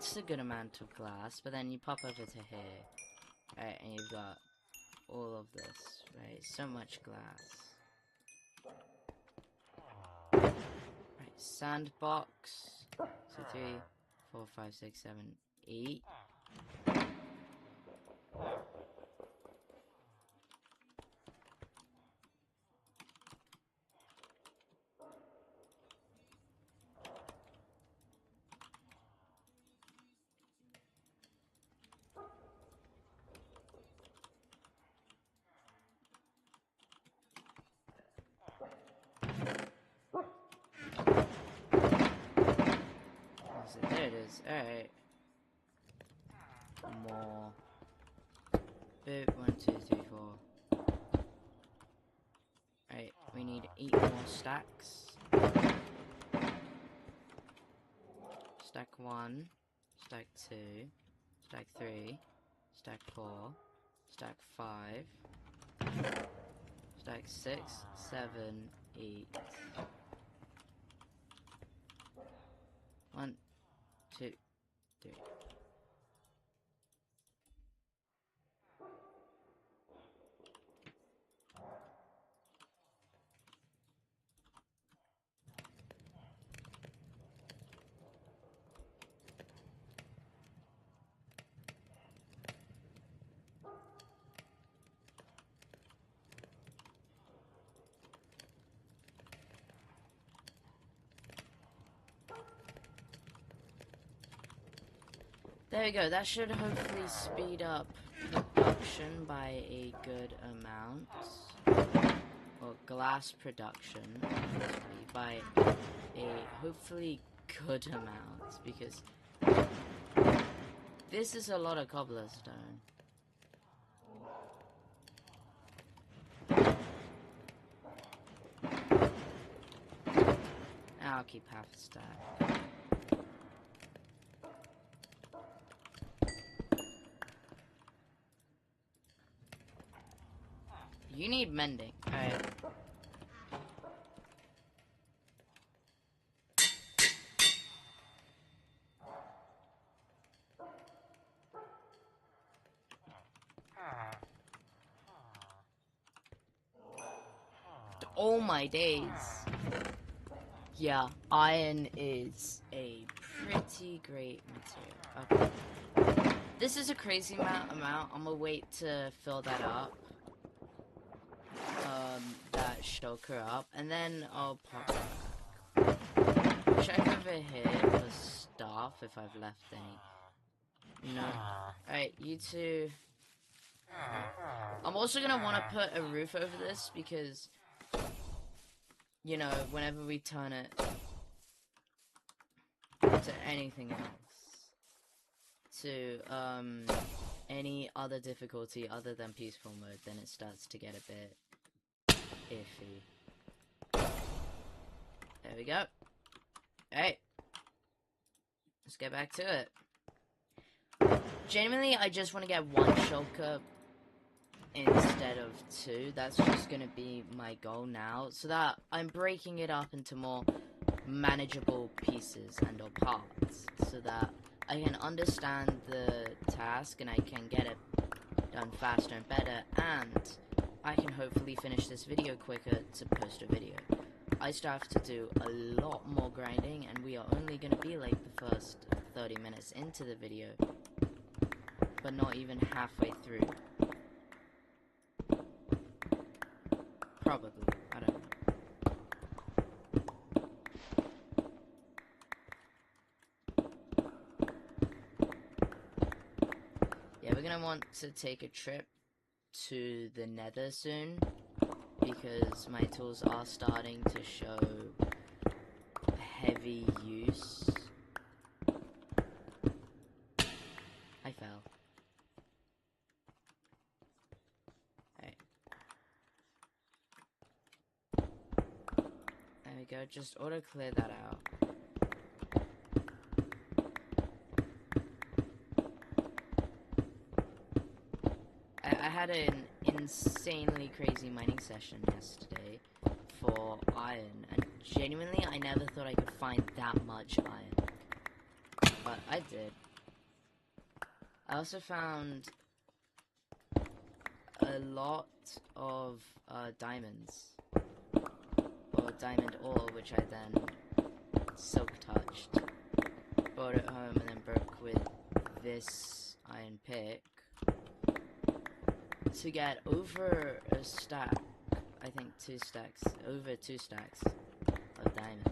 that's a good amount of glass, but then you pop over to here, right, and you've got all of this, right, so much glass. Right, sandbox, so 3, 4, 5, 6, 7, 8. So there it is. Alright. More. Boop. 1, 2, 3, 4. Alright, we need 8 more stacks. Stack 1. Stack 2. Stack 3. Stack 4. Stack 5. Stack 6, 7, 8. 1, 2, 3. There we go, that should hopefully speed up production by a good amount. Or glass production, by a hopefully good amount, because this is a lot of cobblestone. I'll keep half a stack. You need mending. Alright. Oh my days. Yeah, iron is a pretty great material. Okay. This is a crazy amount. I'm gonna wait to fill that up. That shulker up, and then I'll pop back. Check over here for stuff if I've left any. No. Alright, you two. I'm also gonna want to put a roof over this because, you know, whenever we turn it to anything else, to any other difficulty other than peaceful mode, then it starts to get a bit iffy. There we go. Alright. Let's get back to it. Genuinely, I just want to get one shulker instead of 2. That's just going to be my goal now, so that I'm breaking it up into more manageable pieces and or parts, so that I can understand the task and I can get it done faster and better, and I can hopefully finish this video quicker to post a video. I still have to do a lot more grinding, and we are only going to be like the first 30 minutes into the video, but not even halfway through. Probably, I don't know. Yeah, we're going to want to take a trip to the Nether soon, because my tools are starting to show heavy use. I fell. Alright. There we go, just auto clear that out. I had an insanely crazy mining session yesterday for iron, and genuinely I never thought I could find that much iron, but I did. I also found a lot of diamonds, or diamond ore, which I then silk touched, brought it home, and then broke with this iron pick to get over a stack. I think 2 stacks, over 2 stacks of diamonds.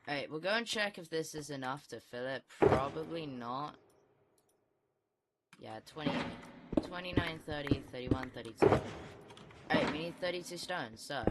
Alright, we'll go and check if this is enough to fill it. Probably not. Yeah, 20, 29, 30, 31, 32. Alright, we need 32 stones, so.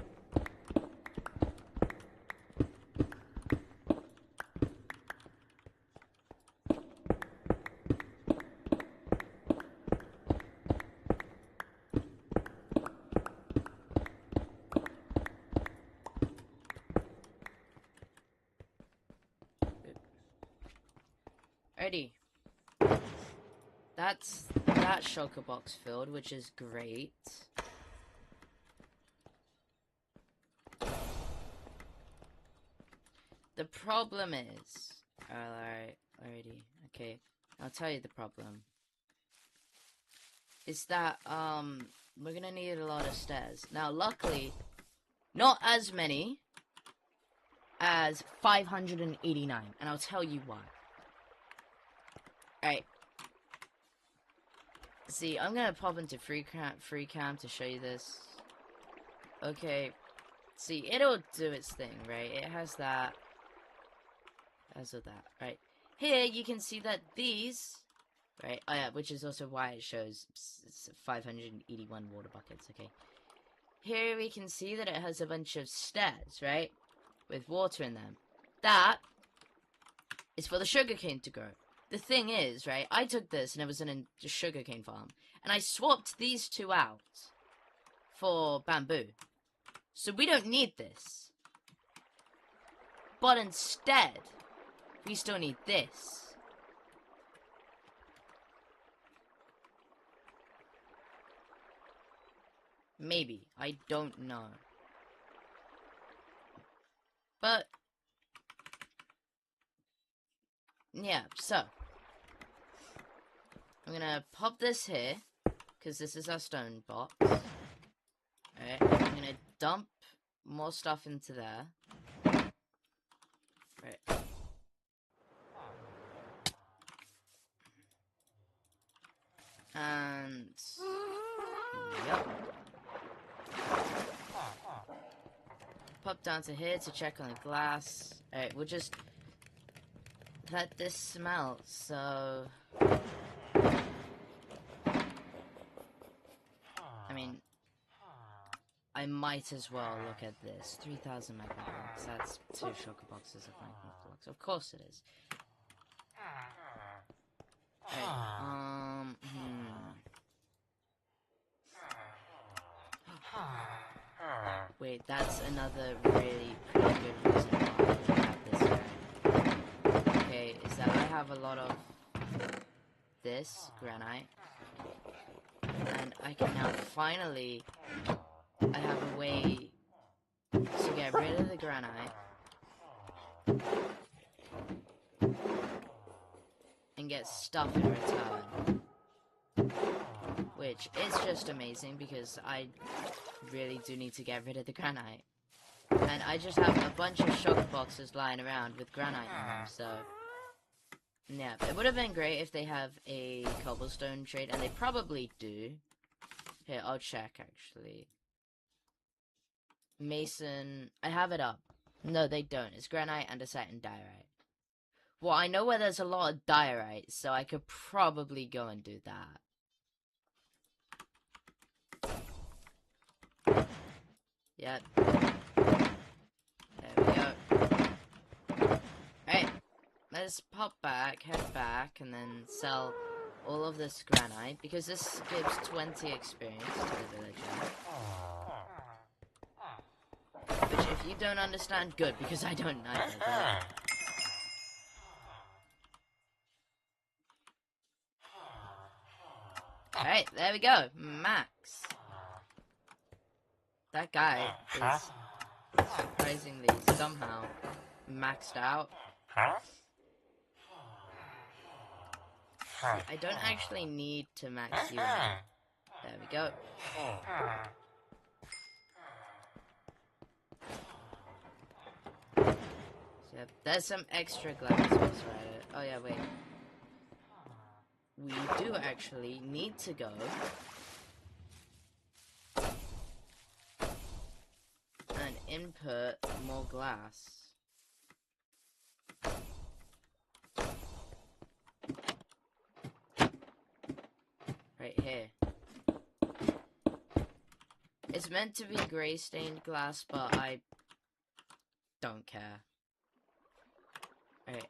Alrighty. That's that shulker box filled, which is great. The problem is... alrighty, okay. I'll tell you the problem. Is that, we're gonna need a lot of stairs. Now, luckily, not as many as 589, and I'll tell you why. Alright. See, I'm gonna pop into free cam to show you this. Okay. See, it'll do its thing, right? It has that. As of that, right? Here, you can see that these, right? Oh yeah, which is also why it shows 581 water buckets, okay? Here we can see that it has a bunch of stairs, right? With water in them. That is for the sugarcane to grow. The thing is, right, I took this and it was in a sugarcane farm. And I swapped these 2 out for bamboo. So we don't need this. But instead, we still need this. Maybe. I don't know. But yeah, so I'm gonna pop this here, because this is our stone box. Alright, I'm gonna dump more stuff into there. Right. And yep. Pop down to here to check on the glass. Alright, we'll just let this smell, so I mean, I might as well look at this. 3,000 magma blocks. That's 2 shulker boxes of magma blocks. Of course it is. Alright, wait, that's another really pretty good reason why I have this guy. Okay, is that I have a lot of this granite. And I can now finally... I have a way to get rid of the granite. And get stuff in return. Which is just amazing because I really do need to get rid of the granite. And I just have a bunch of shulker boxes lying around with granite in them, so... yeah, it would have been great if they have a cobblestone trade, and they probably do. Here, I'll check, actually. Mason... I have it up. No, they don't. It's granite, andesite, and diorite. Well, I know where there's a lot of diorite, so I could probably go and do that. Yep. There we go. Alright. Let's pop back, head back, and then sell all of this granite, because this gives 20 experience to the villager. Which, if you don't understand, good, because I don't either, but... Alright, there we go. Max. That guy is surprisingly somehow maxed out. See, I don't actually need to max you out. There we go. So there's some extra glass. Right? Oh yeah, wait. We do actually need to go and input more glass. Right here. It's meant to be grey stained glass, but I don't care. Alright,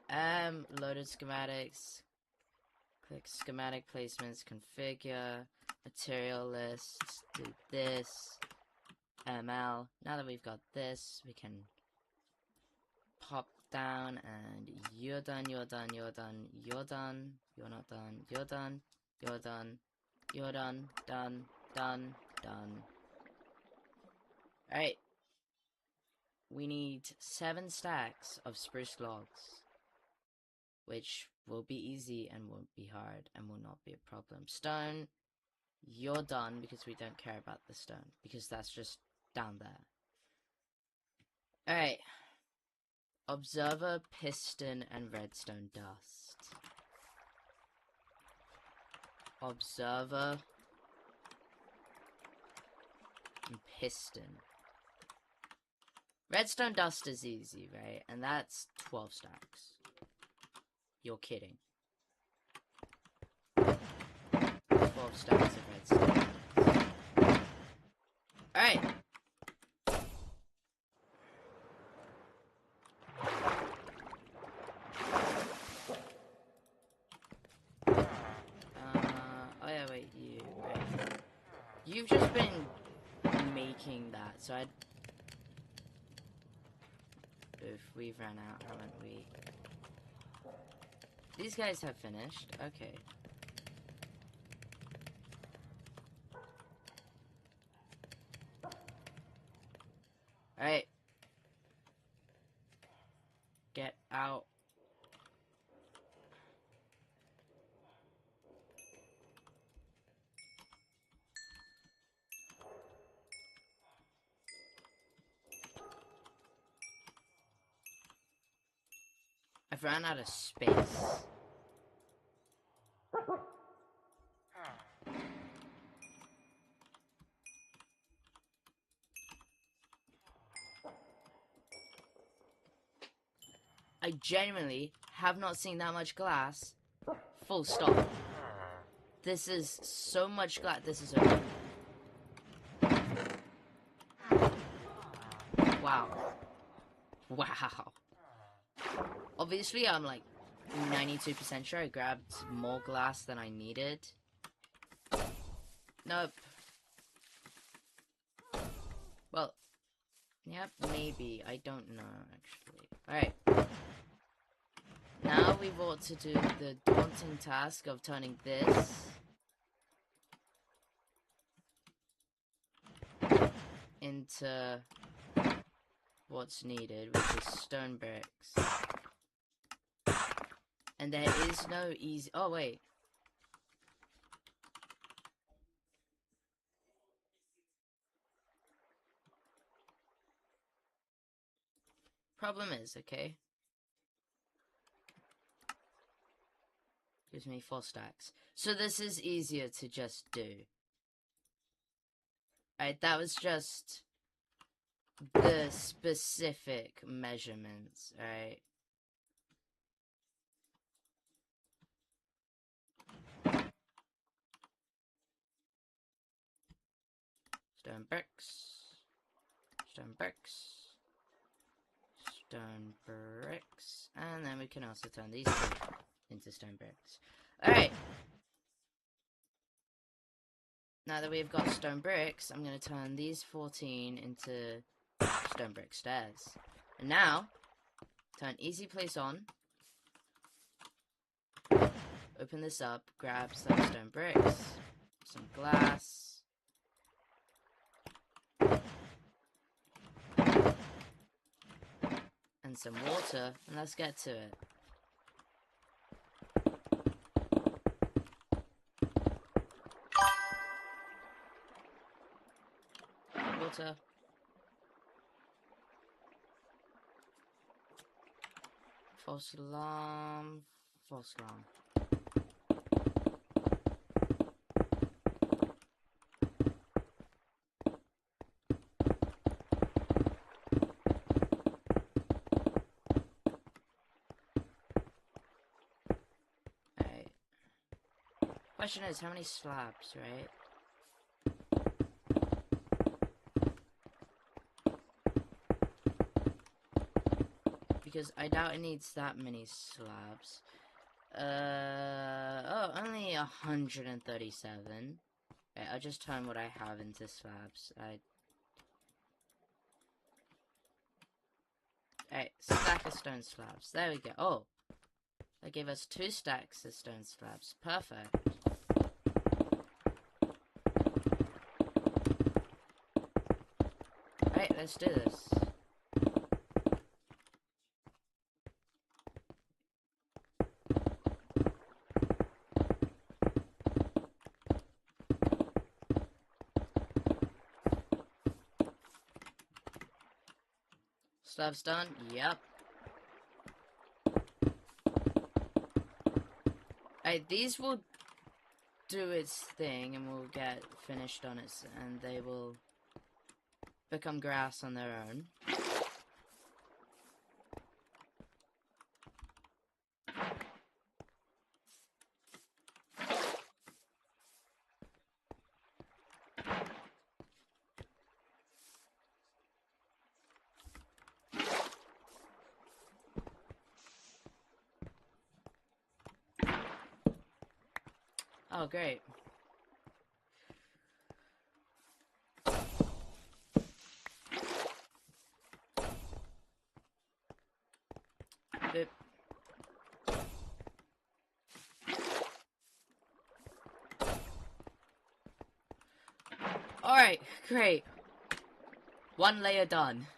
loaded schematics. Click schematic placements, configure, material lists, do this, ML. Now that we've got this, we can pop down and you're done, you're done, you're done, you're done, you're not done, you're done, you're done, you're done, done, done, done. Alright. We need 7 stacks of spruce logs, which will be easy and won't be hard and will not be a problem. Stone, you're done because we don't care about the stone, because that's just down there. Alright. Observer, piston, and redstone dust. Observer and piston. Redstone dust is easy, right? And that's 12 stacks. You're kidding. 12 stacks of redstone. Alright. Oh yeah, wait, you. Right. You've just been making that, so I'd... If we've ran out, haven't we? These guys have finished. Okay. Alright. Get out. I've ran out of space. I genuinely have not seen that much glass. Full stop. This is so much glass. This is over. Wow. Wow. Obviously, I'm like 92% sure I grabbed more glass than I needed. Nope. Well, yep, maybe. I don't know, actually. Alright. Now we've got to do the daunting task of turning this into what's needed, which is stone bricks. And there is no easy... Oh, wait. Problem is, okay? Gives me 4 stacks. So this is easier to just do. Alright, that was just the specific measurements, alright? Stone bricks. Stone bricks. Stone bricks. And then we can also turn these into stone bricks. Alright. Now that we've got stone bricks, I'm going to turn these 14 into stone brick stairs. And now, turn easy place on. Open this up, grab some stone bricks, some glass. some water, and let's get to it. Water. False alarm. False alarm. Alright. Question is, how many slabs, right? Because I doubt it needs that many slabs. Oh, only 137. Okay, I'll just turn what I have into slabs. Alright, stack of stone slabs. There we go. Oh, that gave us 2 stacks of stone slabs. Perfect. Alright, let's do this. Slabs done? Yep. These will do its thing and will get finished on its, and they will become grass on their own. Oh, great. Boop. Alright, great. 1 layer done.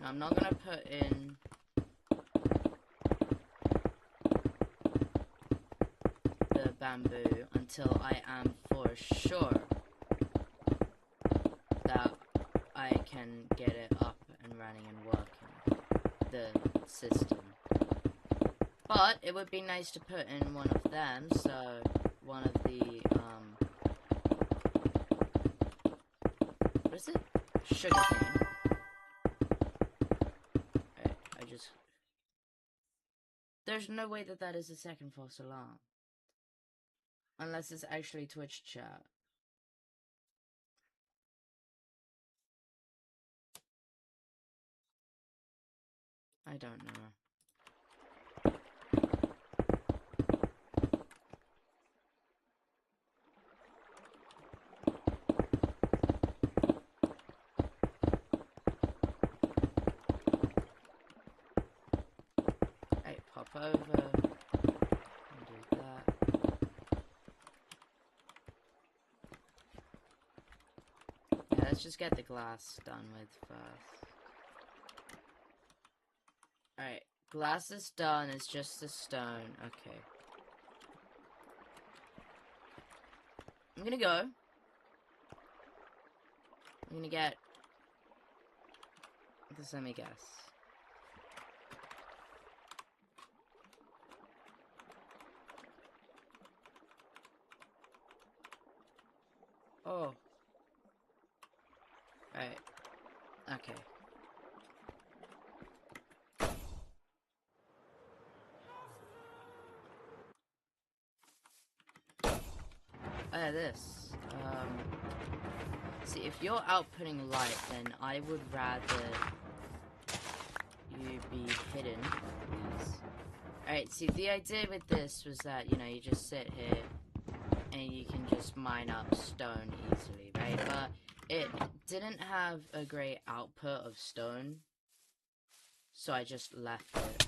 I'm not gonna put in the bamboo until I am for sure that I can get it up and running and working, the system. But it would be nice to put in one of them, so one of the, what is it? Sugarcane. There's no way that that is a second false alarm. Unless it's actually Twitch chat. I don't know. Hey, pop over. And do that. Yeah, let's just get the glass done with first. Alright, glass is done, it's just the stone. Okay. I'm gonna go. I'm gonna get... Just let me guess. Oh. Right. Okay. This. See, if you're outputting light, then I would rather you be hidden. Alright, see, the idea with this was that, you know, you just sit here and you can just mine up stone easily, right? But it didn't have a great output of stone, so I just left it.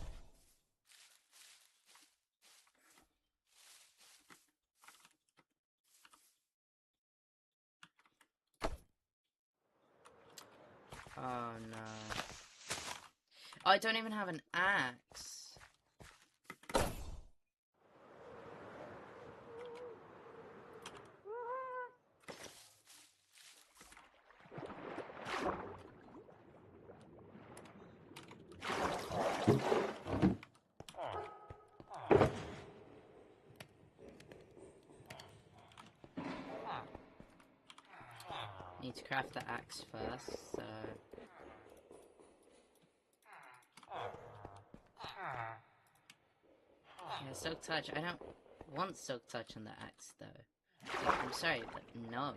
Oh no. Oh, I don't even have an axe. Need to craft the axe first, so... Yeah, Silk Touch. I don't want Silk Touch on the axe, though. I'm sorry, but no.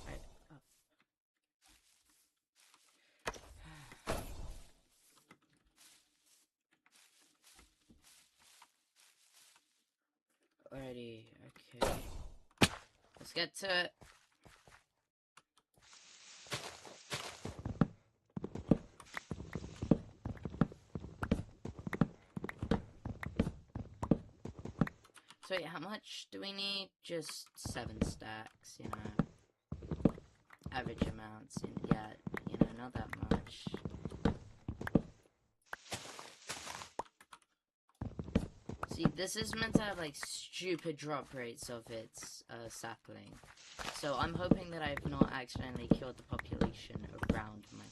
Right. Alrighty, okay. Let's get to it. So wait, how much do we need? Just 7 stacks, you know. Average amounts, yeah, you know, not that much. See, this is meant to have, like, stupid drop rates of its sapling. So I'm hoping that I've not accidentally killed the population around my,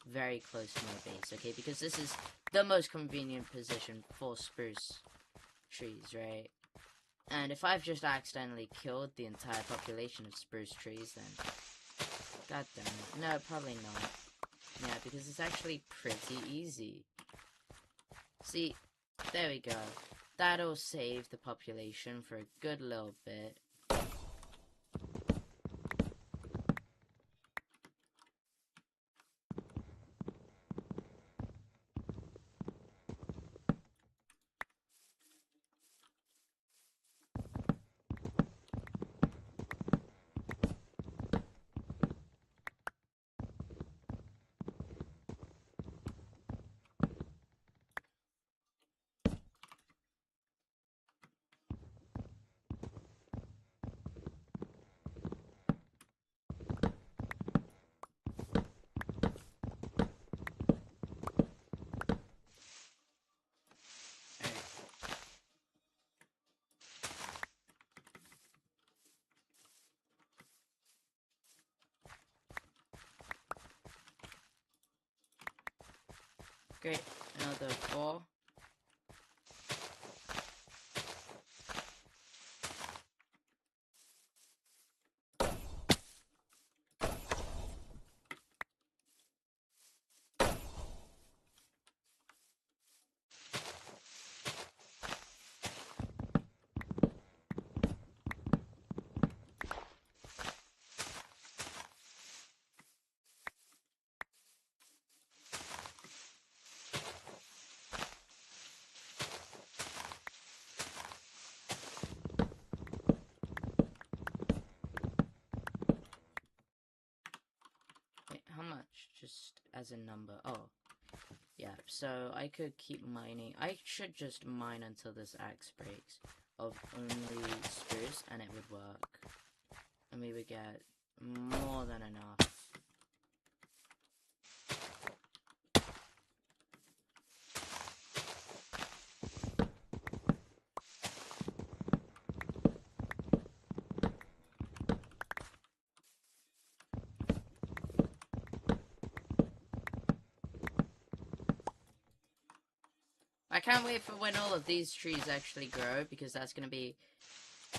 very close to my base, okay? Because this is the most convenient position for spruce trees, right? And if I've just accidentally killed the entire population of spruce trees, then... God damn it. No, probably not. Yeah, because it's actually pretty easy. See, there we go. That'll save the population for a good little bit. Great, another 4. Wait, how much? Just as a number. Oh. Yeah, so I could keep mining. I should just mine until this axe breaks of only spruce, and it would work. And we would get more than enough. I can't wait for when all of these trees actually grow, because that's going to be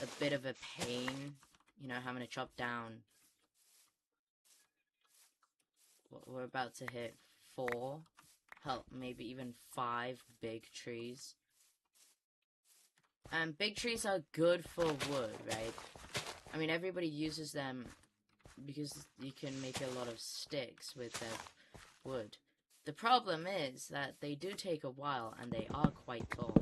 a bit of a pain. You know, having to chop down. We're about to hit 4, hell, maybe even 5 big trees. And big trees are good for wood, right? I mean, everybody uses them because you can make a lot of sticks with their wood. The problem is that they do take a while, and they are quite tall.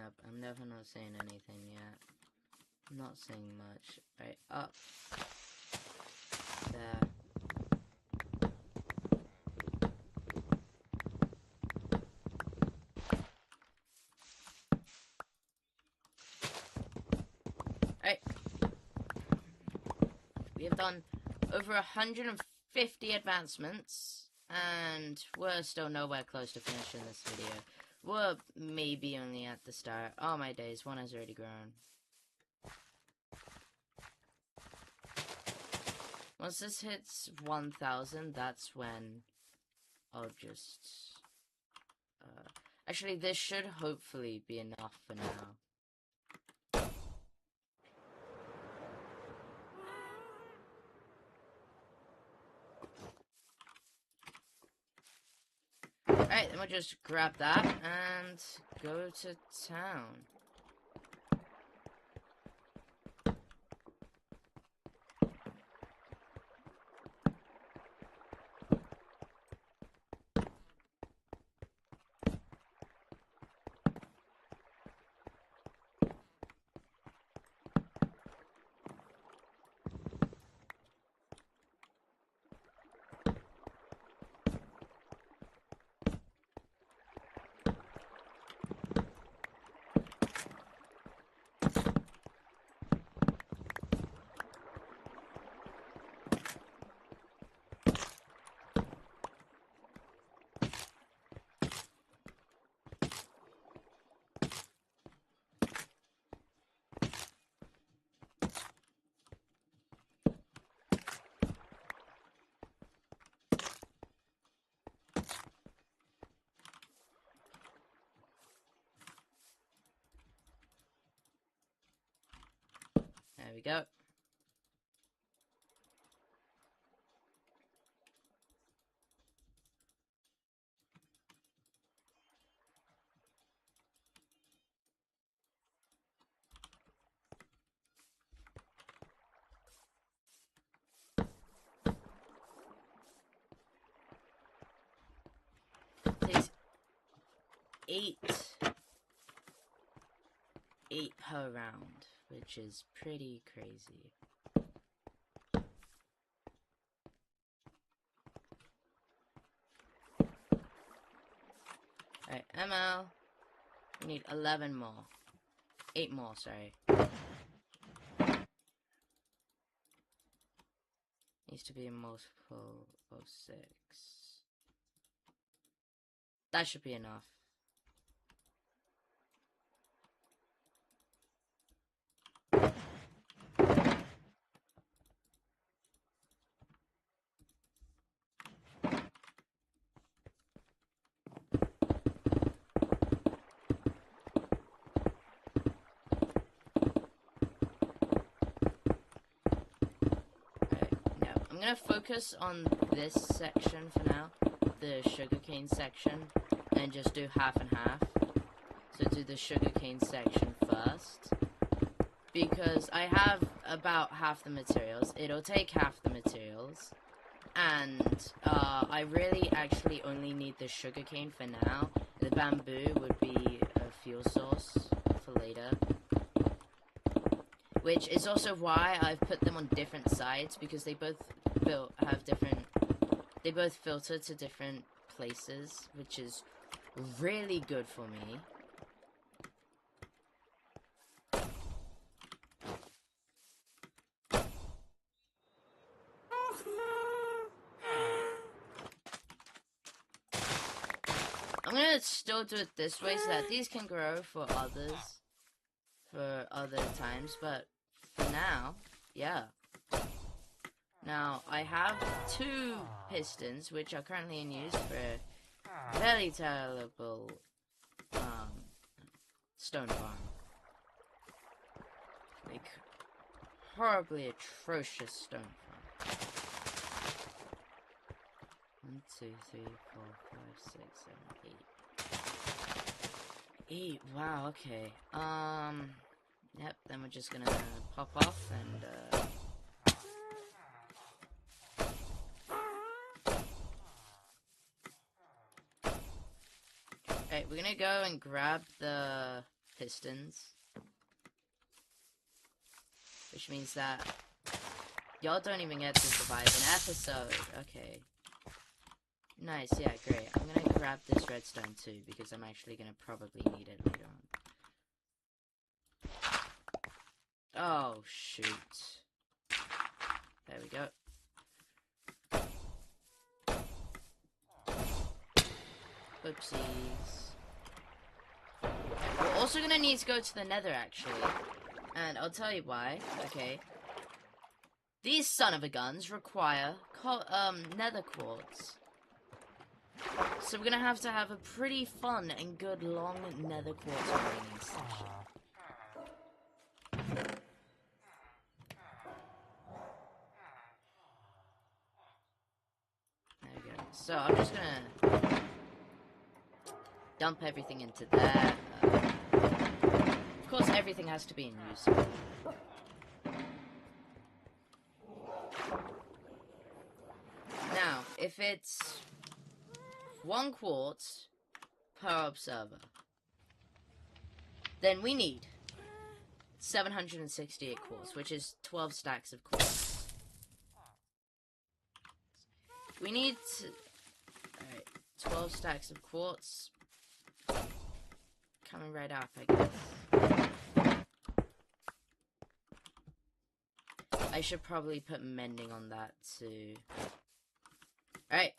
Yep, I'm never not saying anything yet. I'm not saying much. Right, up. There. Alright. We have done over 150 advancements, and we're still nowhere close to finishing this video. We're maybe only at the start. Oh my days, one has already grown. Once this hits 1,000, that's when I'll just... actually, this should hopefully be enough for now. Alright, then we'll just grab that and go to town. There we go. Takes 8 per round, which is pretty crazy. Alright, ML. We need 11 more. 8 more, sorry. Needs to be a multiple of 6. That should be enough. I'm gonna focus on this section for now, the sugarcane section, and just do half and half. So do the sugarcane section first, because I have about half the materials. It'll take half the materials, and I really actually only need the sugarcane for now. The bamboo would be a fuel source for later. Which is also why I've put them on different sides, because they both they both filter to different places, which is really good for me. I'm gonna still do it this way so that these can grow for others, for other times, but for now, yeah. Now, I have 2 pistons, which are currently in use for very terrible, stone farm. Like, horribly atrocious stone farm. 1, 2, 3, 4, 5, 6, 7, 8. 8, wow, okay. Yep, then we're just gonna pop off and, Alright, we're gonna go and grab the pistons. Which means that y'all don't even get to survive an episode. Okay. Nice, yeah, great. I'm gonna grab this redstone too, because I'm actually gonna probably need it later on. Oh, shoot. There we go. Oopsies. We're also gonna need to go to the nether, actually. And I'll tell you why, okay? These son-of-a-guns require nether quartz. So we're gonna have to have a pretty fun and good long nether quartz mining session. There we go. So I'm just gonna dump everything into there. Of course, everything has to be in use. Now, if it's 1 quartz per observer, then we need 768 quartz, which is 12 stacks of quartz. We need to... Alright, 12 stacks of quartz. Coming right up, I guess. I should probably put mending on that too. Alright.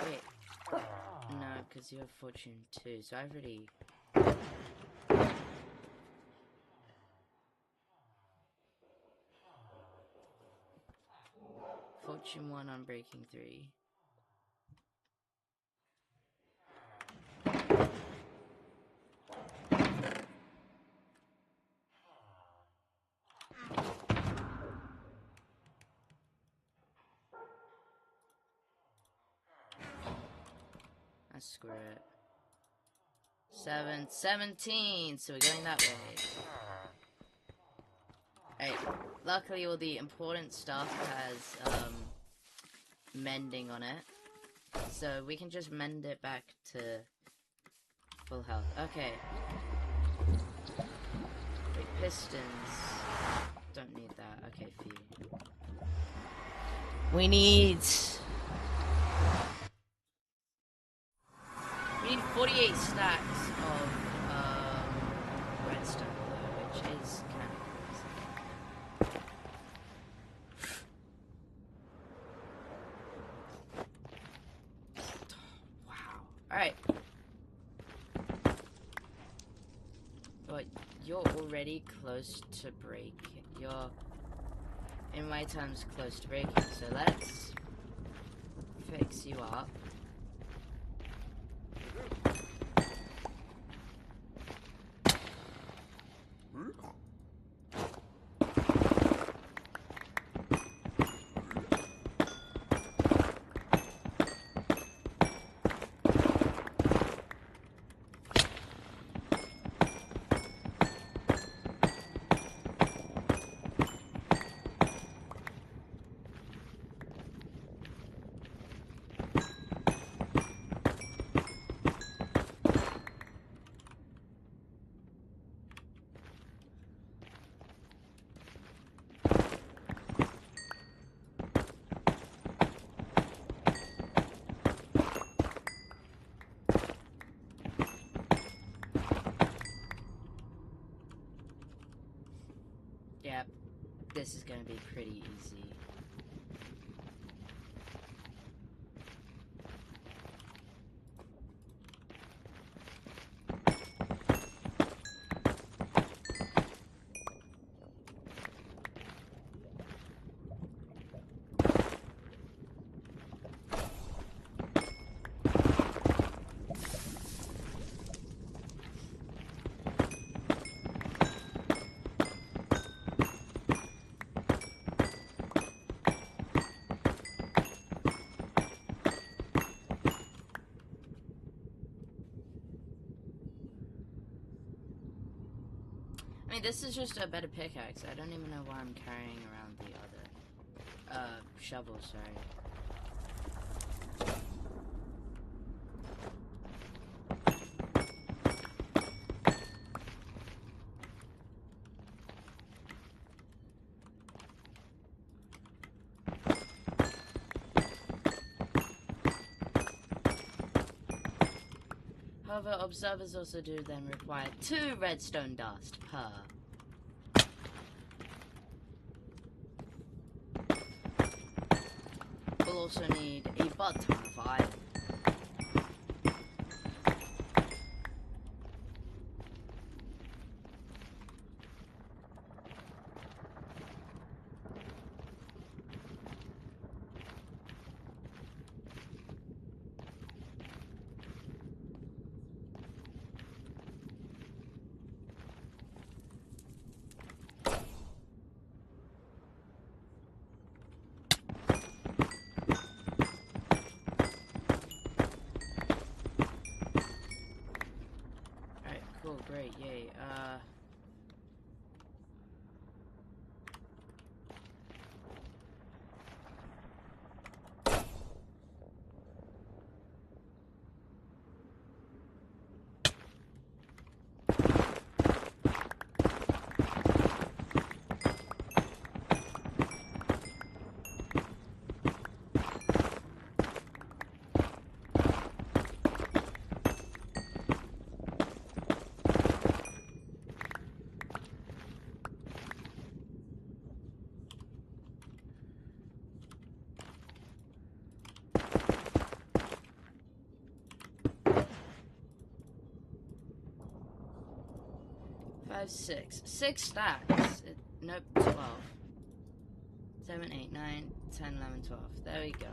Wait. No, because you have fortune 2, so I've already... Fortune 1 on breaking 3. Screw it. 17, so we're going that way. Alright, luckily all the important stuff has, mending on it. So we can just mend it back to full health. Okay. Wait, pistons. Don't need that. Okay, few. We need 48 stacks of redstone, though, which is kind of crazy. Wow. Alright. But you're already close to break. You're, in my terms, close to breaking. So let's fix you up. Yep, this is gonna be pretty easy. I mean, this is just a better pickaxe. I don't even know why I'm carrying around the other shovel, sorry. However, observers also do then require 2 redstone dust per. We'll also need a butt ton of iron. Cool, great, yay. Six stacks. Nope, 12. 7, 8, 9, 10, 11, 12. There we go.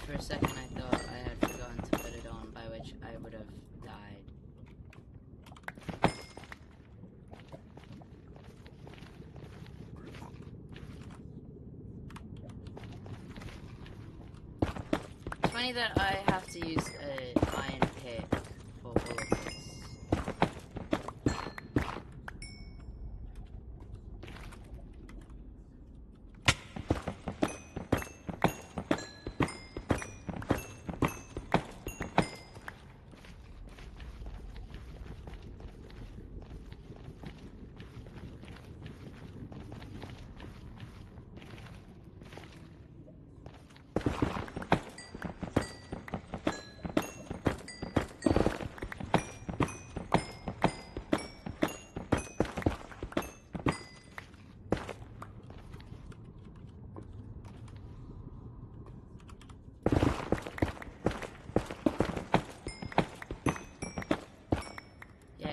For a second I thought I had forgotten to put it on, by which I would have died. It's funny that I have to use an iron pick for all of this.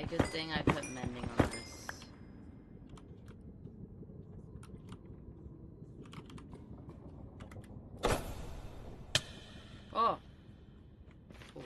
Good thing I put mending on this. Oh! Cool.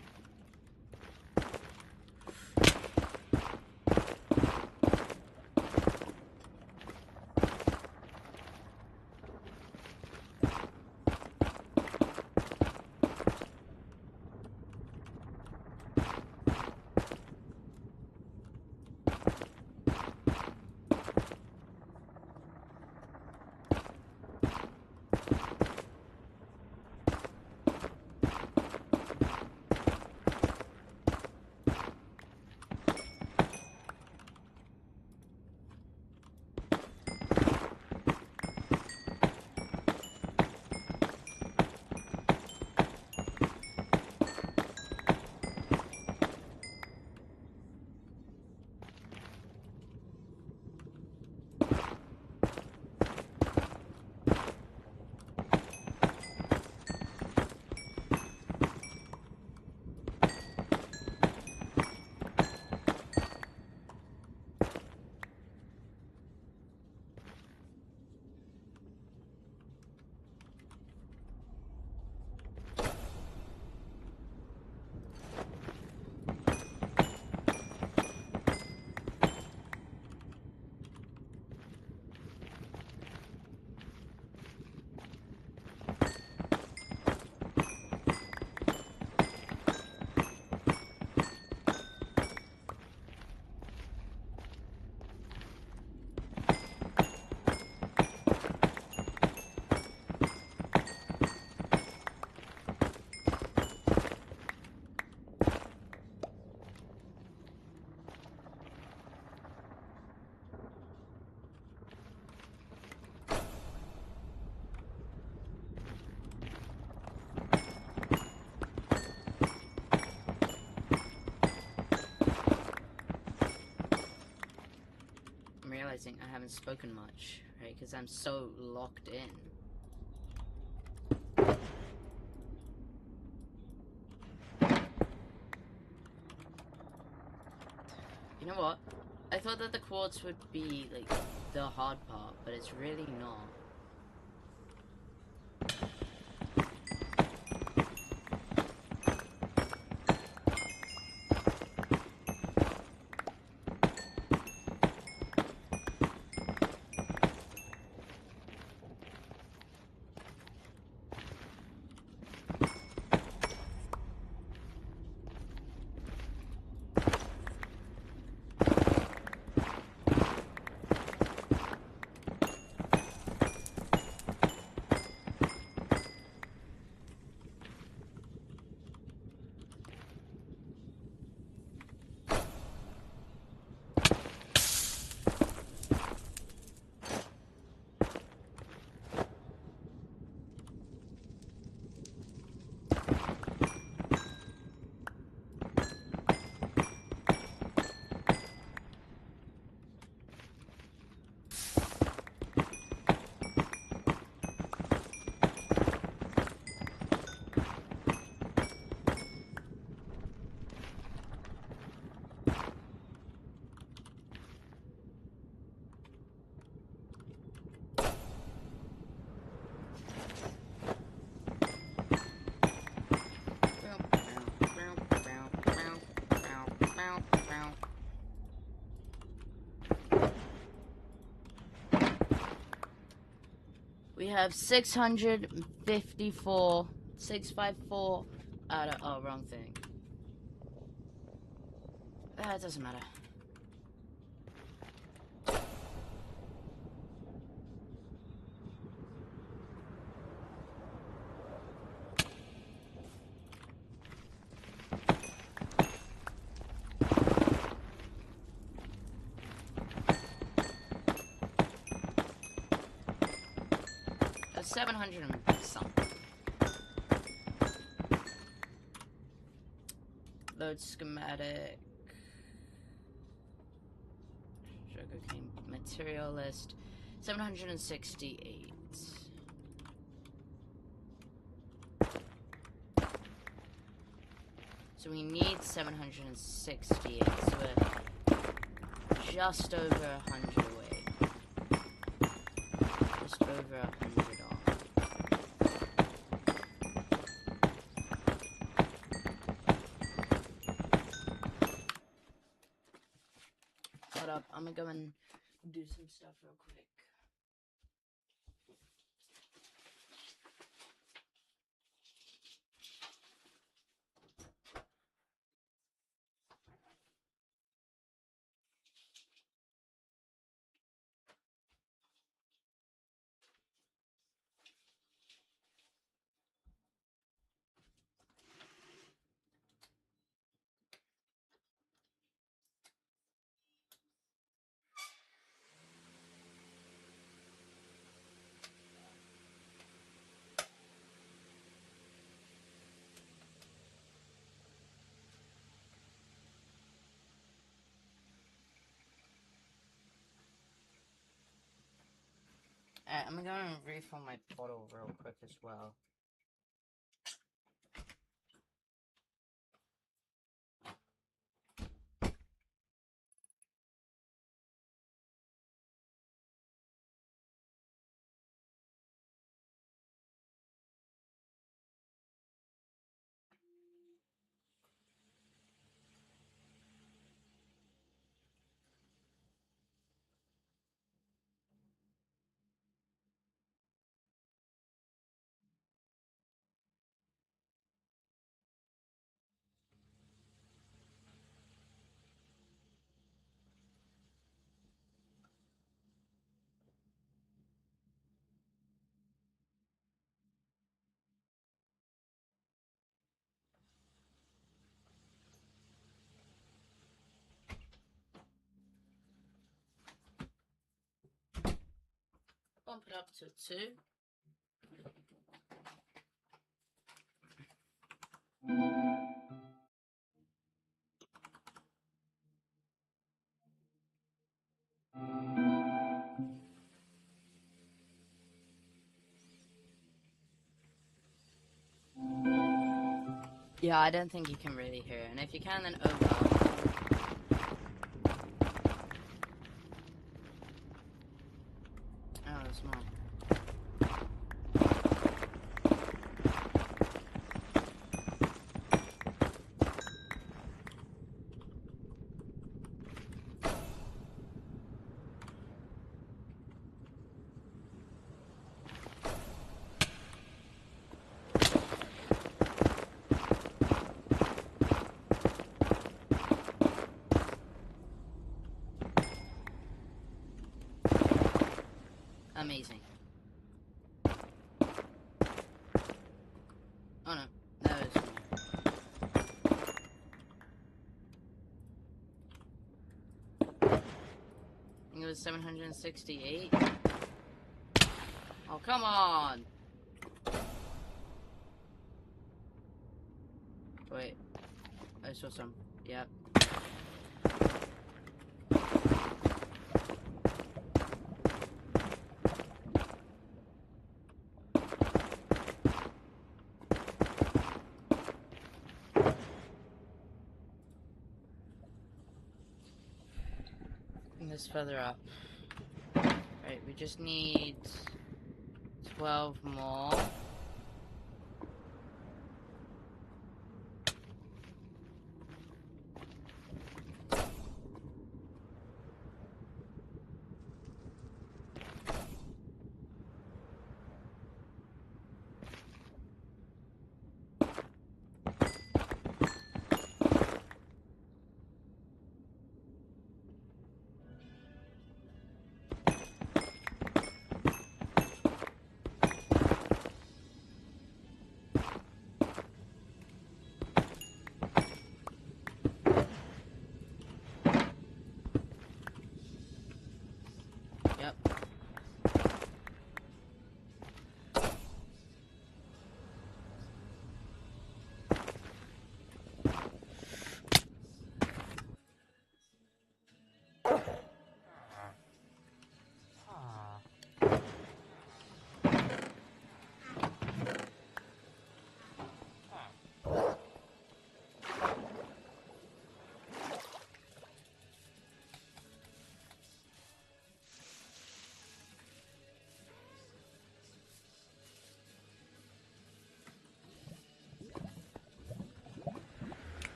haven't spoken much, right? Because I'm so locked in. You know what? I thought that the quartz would be, like, the hard part, but it's really not. We have 654, 654 out of, oh, wrong thing. It doesn't matter. That's 700 and something. Load schematic. Sugarcane material list. 768. So we need 768. So we're just over 100 away. Just over 100 off. Hold up, I'm gonna go and do some stuff real quick. Alright, I'm gonna refill my bottle real quick as well. Bump it up to 2. Yeah, I don't think you can really hear it. And if you can, then oh well. Oh, it's not. Amazing. Oh no, that was me. I think it was 768. Oh, come on! Wait, I saw some. Yep. This further up. Right, we just need 12 more.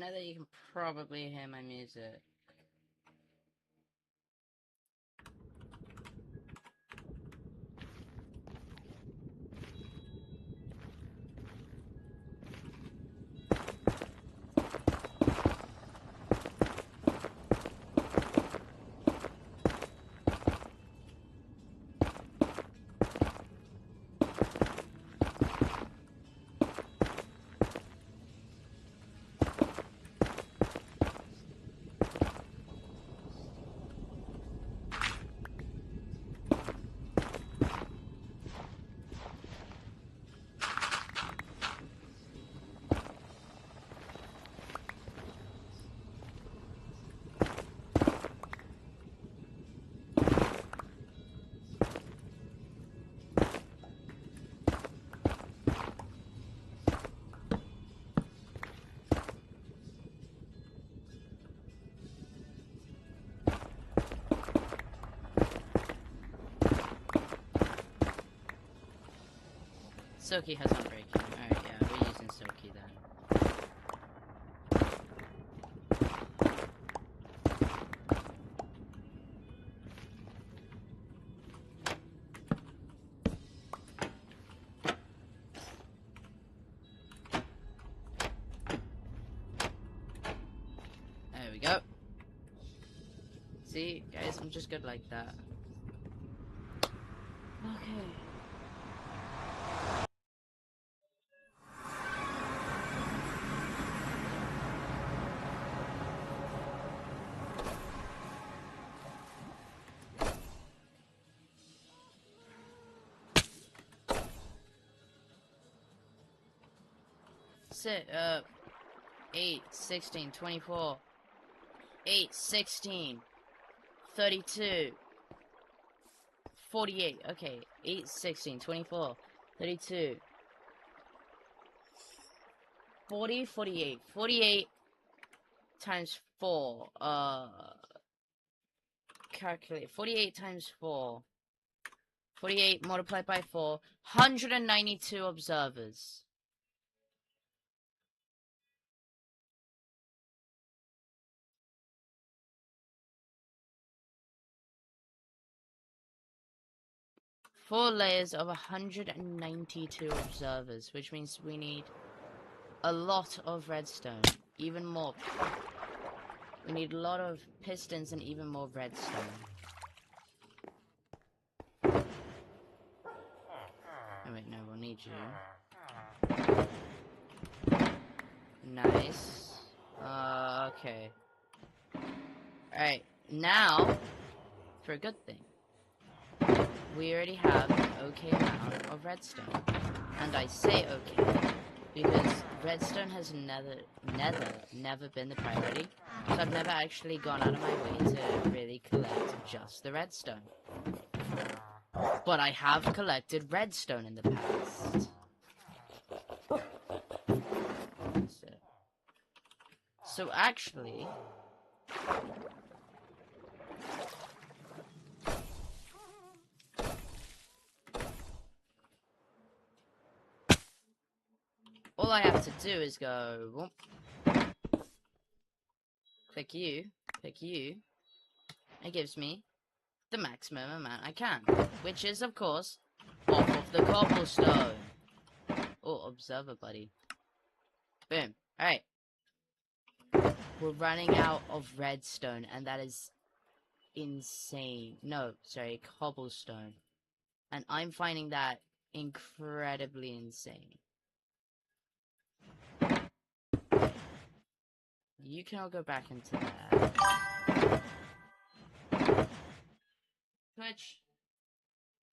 know that you can probably hear my music. Soki has Unbreaking. Alright, yeah, we're using Soki then. There we go. See, guys, I'm just good like that. Okay. Sit, 8, 16, 24, 8, 16, 32, 48, okay, 8, 16, 24, 32, 40, 48, 48 times 4, calculate, 48 times 4, 48 multiplied by 4, 192 observers. Four layers of 192 observers, which means we need a lot of redstone, even more. We need a lot of pistons and even more redstone. Oh wait, no, we'll need you. Nice. Okay. Alright, now, for a good thing. We already have an okay amount of redstone. And I say okay, because redstone has never been the priority. So I've never actually gone out of my way to really collect just the redstone. But I have collected redstone in the past. So actually... all I have to do is go... whoop, pick you. It gives me the maximum amount I can. Which is, of course, off of the cobblestone. Oh, observer buddy. Boom. Alright. We're running out of redstone, and that is insane. No, sorry, cobblestone. And I'm finding that incredibly insane. You can all go back into there. Twitch.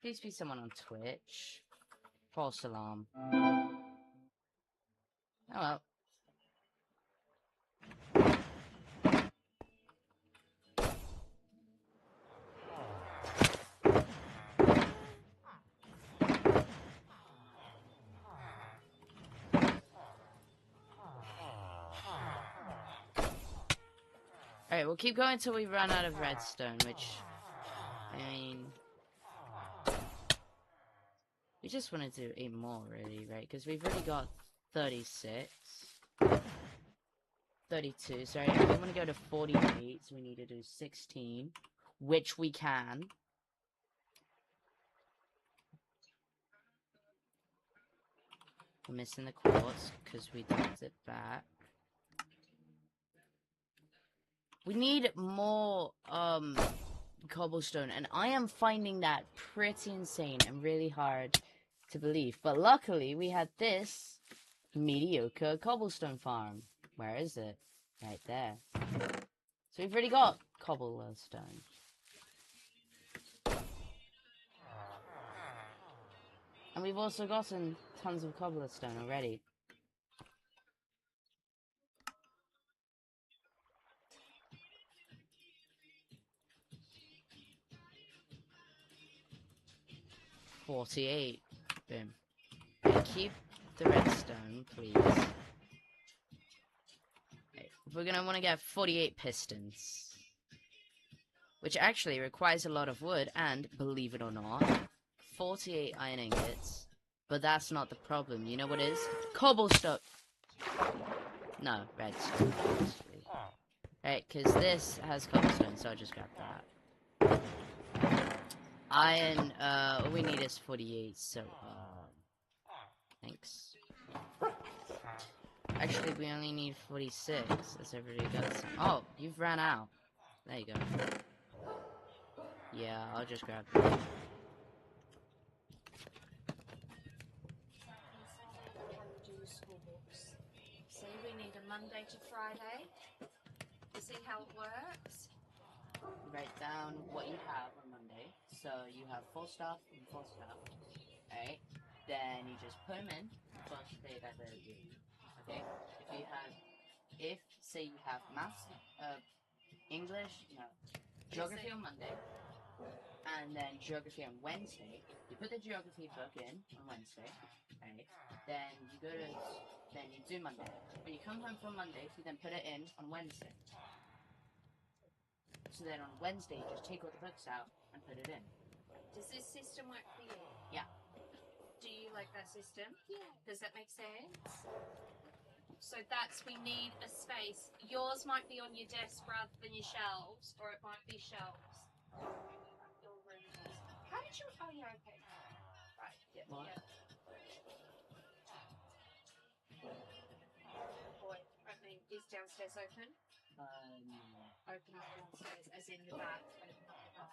Please be someone on Twitch. False alarm. Oh well. Alright, we'll keep going until we run out of redstone, which, I mean... we just want to do 8 more, really, right? Because we've already got 36. 32. Sorry, we want to go to 48, so we need to do 16, which we can. We're missing the quartz because we dumped it back. We need more cobblestone, and I am finding that pretty insane and really hard to believe. But luckily, we had this mediocre cobblestone farm. Where is it? Right there. So we've already got cobblestone. And we've also gotten tons of cobblestone already. $48. Boom. And keep the redstone, please. Okay. We're gonna want to get 48 pistons. Which actually requires a lot of wood, and, believe it or not, 48 iron ingots. But that's not the problem. You know what is? Cobblestone! No, redstone, obviously. Right, because this has cobblestone, so I'll just grab that. Iron, all we need is 48, so, thanks. Actually, we only need 46, as everybody got some. Oh, you've ran out. There you go. Yeah, I'll just grab that. See, we need a Monday to Friday. You see how it works? Write down what you have on Monday. So you have full stuff and full stuff. Alright? Then you just put them in first day that they're due. Okay? If say you have maths, English, no, geography on Monday, and then geography on Wednesday, you put the geography book in on Wednesday, right? Then you do Monday. When you come home from Monday, you then put it in on Wednesday. So then on Wednesday, you just take all the books out and put it in. Does this system work for you? Yeah. Do you like that system? Yeah. Does that make sense? So we need a space. Yours might be on your desk rather than your shelves, or it might be shelves. How did you? Oh yeah, okay. Right. Yeah. What? Yeah. Boy, I mean, is downstairs open? Open up downstairs, as in the back. Open up the back.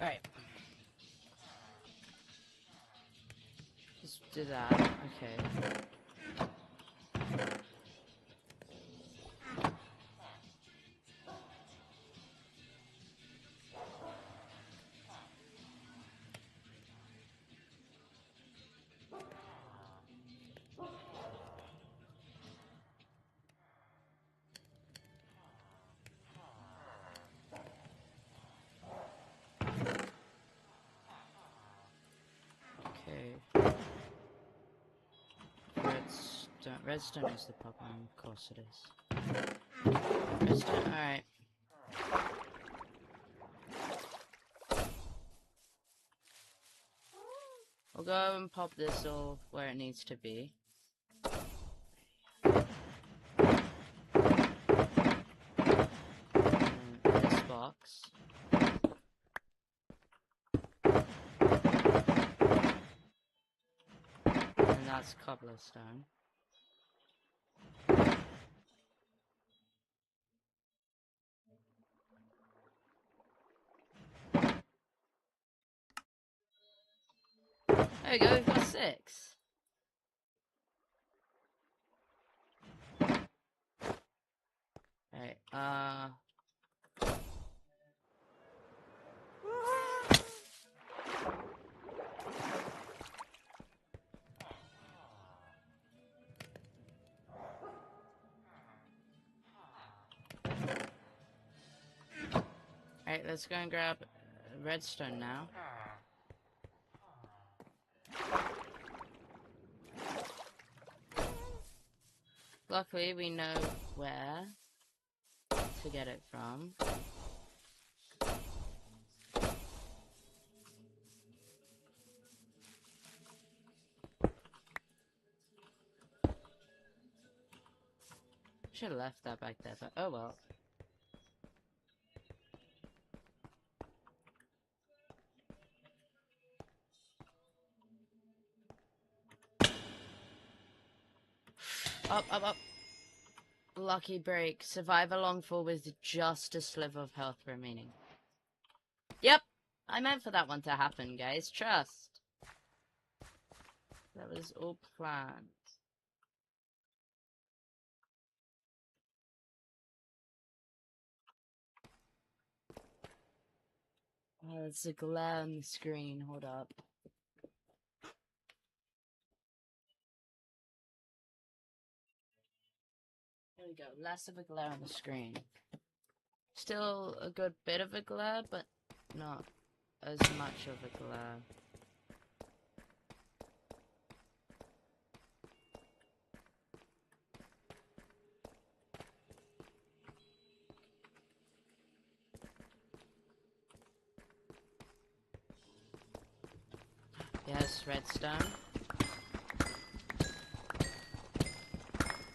Alright. Just do that. Okay. Redstone is the problem, of course it is. Redstone, alright. We'll go and pop this all where it needs to be. And this box. And that's cobblestone. There we go, we've got 6. Right, Alright, let's go and grab redstone now. Luckily, we know where to get it from. Should have left that back there, but oh well. Up, up, up. Lucky break. Survive a long fall with just a sliver of health remaining. Yep! I meant for that one to happen, guys. Trust. That was all planned. Oh, it's a glare on the screen. Hold up. There we go. Less of a glare on the screen. Still a good bit of a glare, but not as much of a glare. Yes, redstone.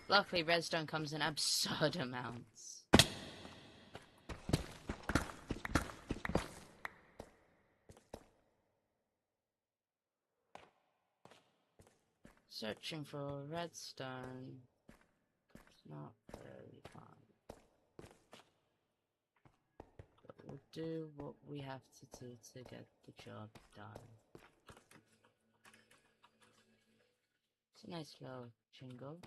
Luckily, redstone comes in absurd amounts. Searching for redstone. It's not very fun. But we'll do what we have to do to get the job done. It's a nice little jingle.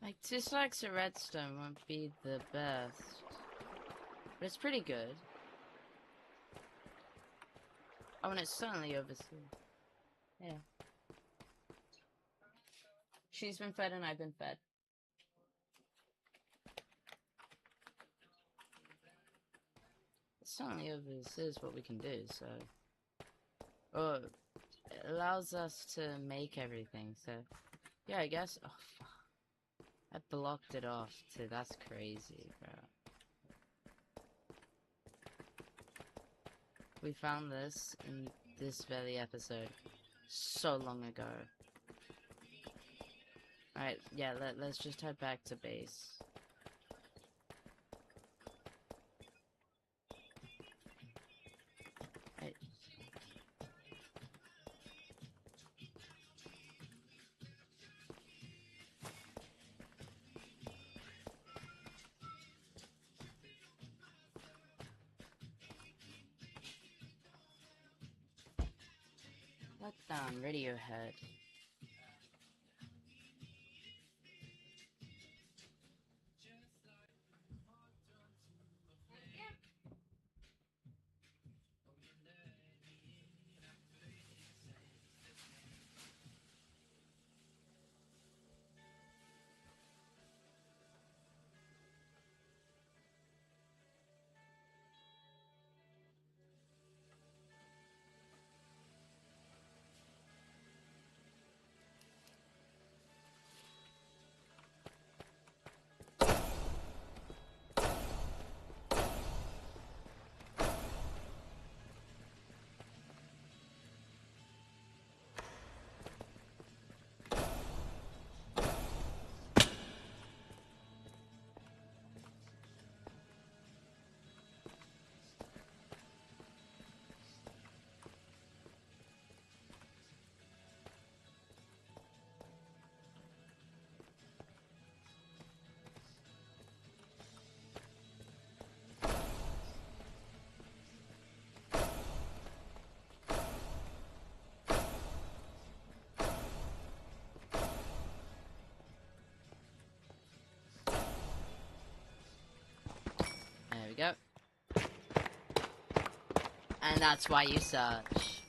Like, 2 stacks of redstone won't be the best. But it's pretty good. Oh, and it's certainly overseas. Yeah. She's been fed and I've been fed. It's certainly overseas what we can do, so... Oh, allows us to make everything, so... Yeah, I guess... Oh, fuck. I blocked it off, too. That's crazy, bro. We found this in this very episode so long ago. Alright, yeah, let's just head back to base. Right. Let down Radiohead. There we go. And that's why you search.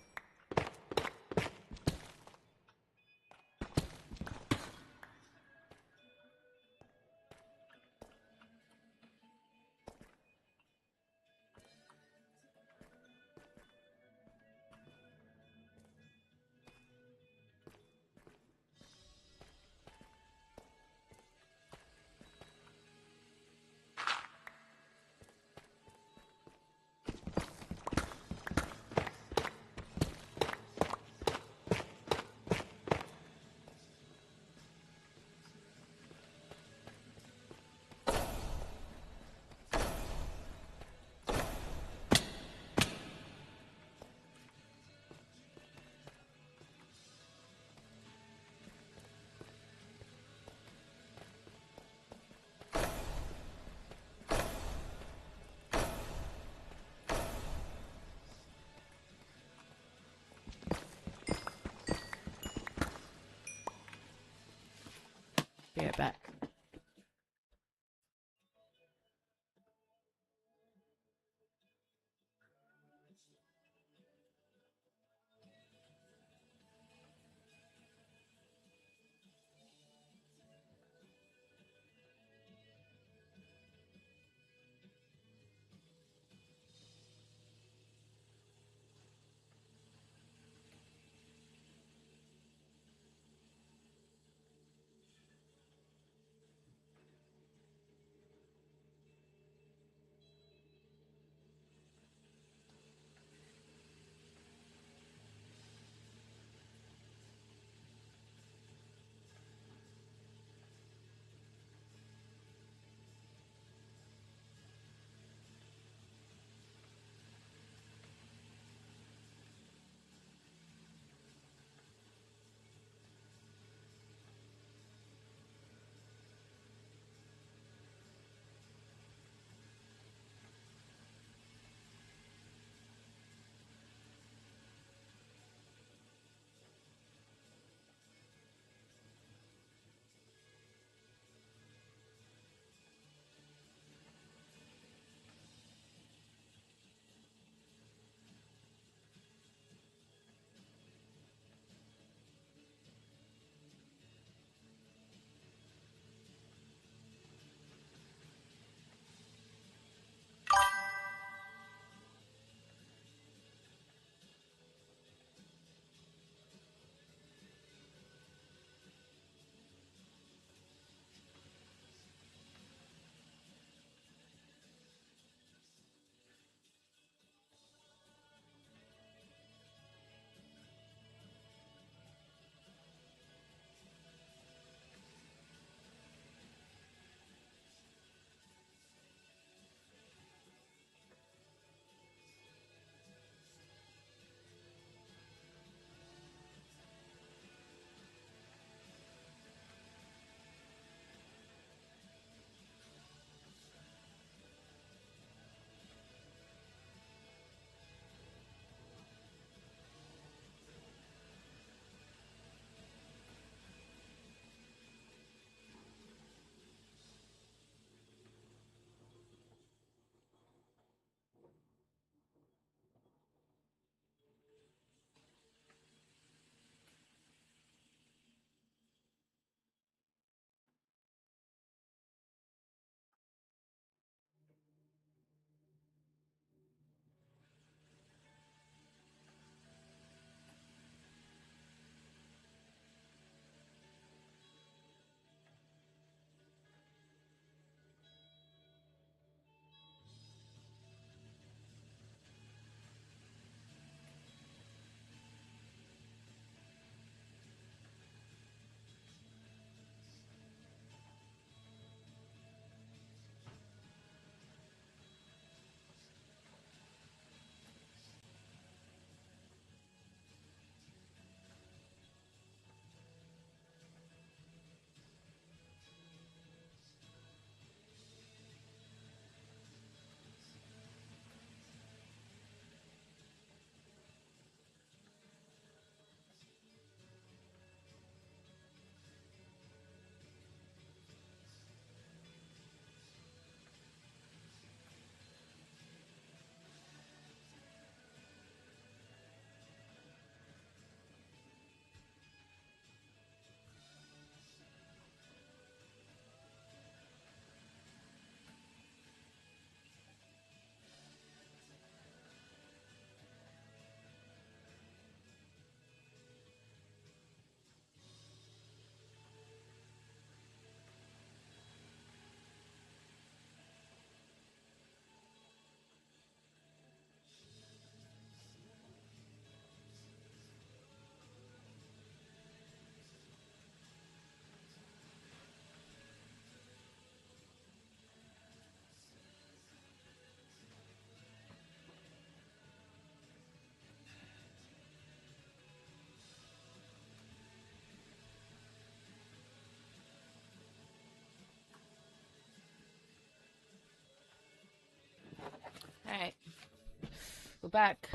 back.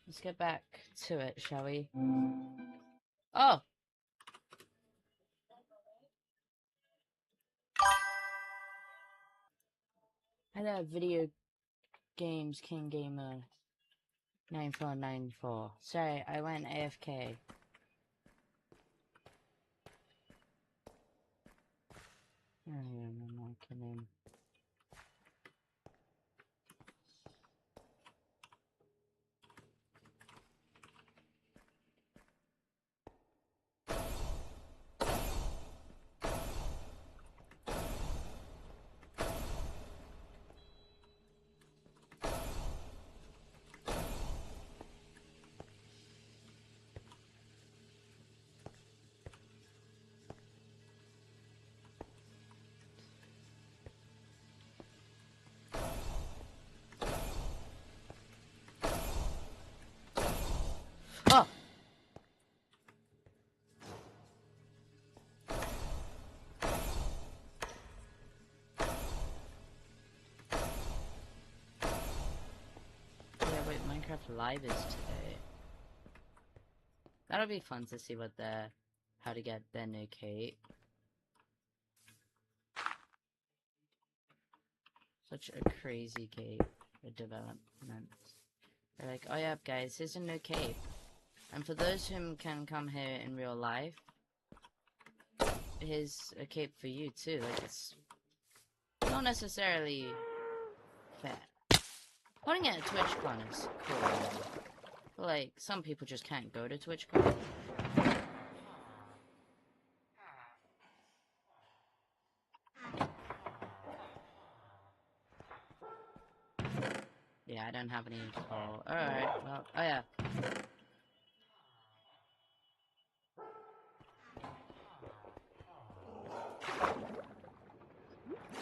Let's get back to it, shall we? Oh! Hello, Video Games King Gamer 9494. Sorry, I went AFK. Oh, yeah, I'm not kidding. Oh! Yeah, wait, Minecraft Live is today. That'll be fun to see what how to get their new cape. Such a crazy cape for development. They're like, oh yeah, guys, here's a new cape. And for those who can come here in real life, here's a cape for you too. Like, it's not necessarily fair. Holding it at TwitchCon is cool. But like, some people just can't go to TwitchCon. Yeah, I don't have any call. Alright, well, oh yeah.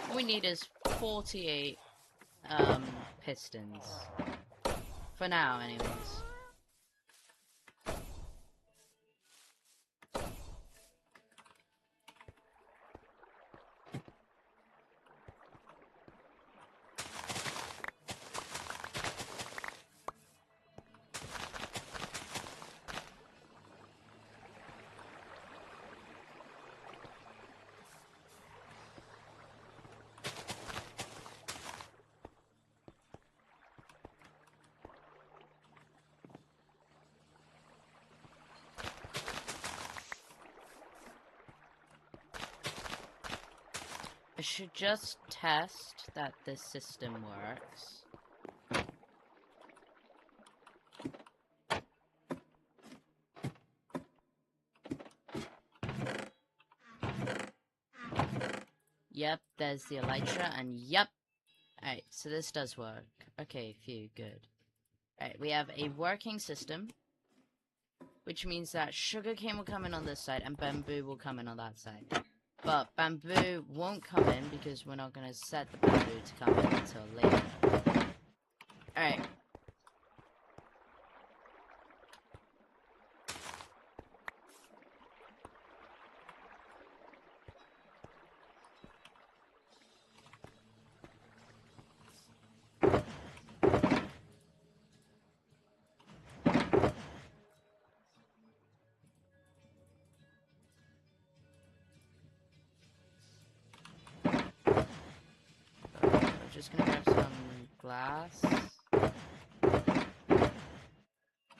All we need is 48 pistons. For now, anyways. I should just test that this system works. Yep, there's the elytra, and yep. Alright, so this does work. Okay, phew, good. Alright, we have a working system, which means that sugarcane will come in on this side, and bamboo will come in on that side. But bamboo won't come in because we're not going to set the bamboo to come in until later. Alright. Just gonna grab some glass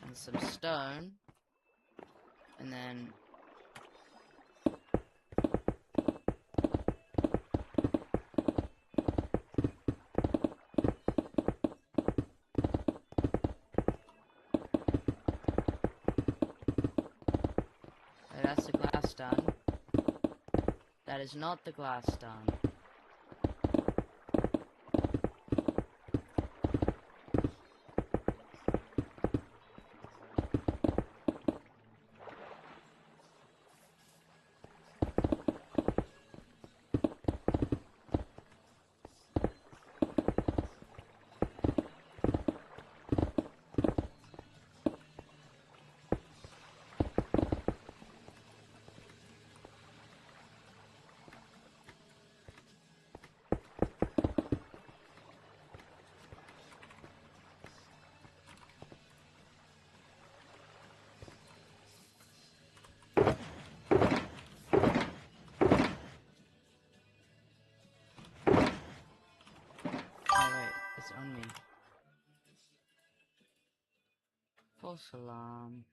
and some stone, and then okay, that's the glass done. That is not the glass done. It's on me. False alarm.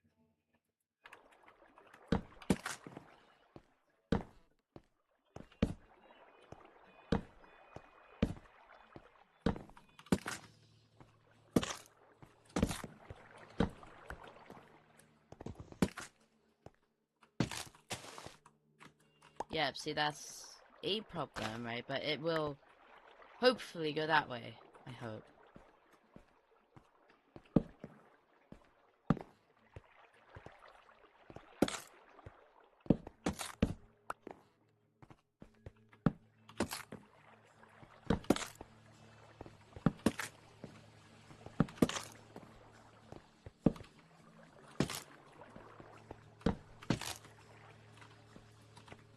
Yeah, see, that's a problem, right? But it will hopefully go that way. I hope.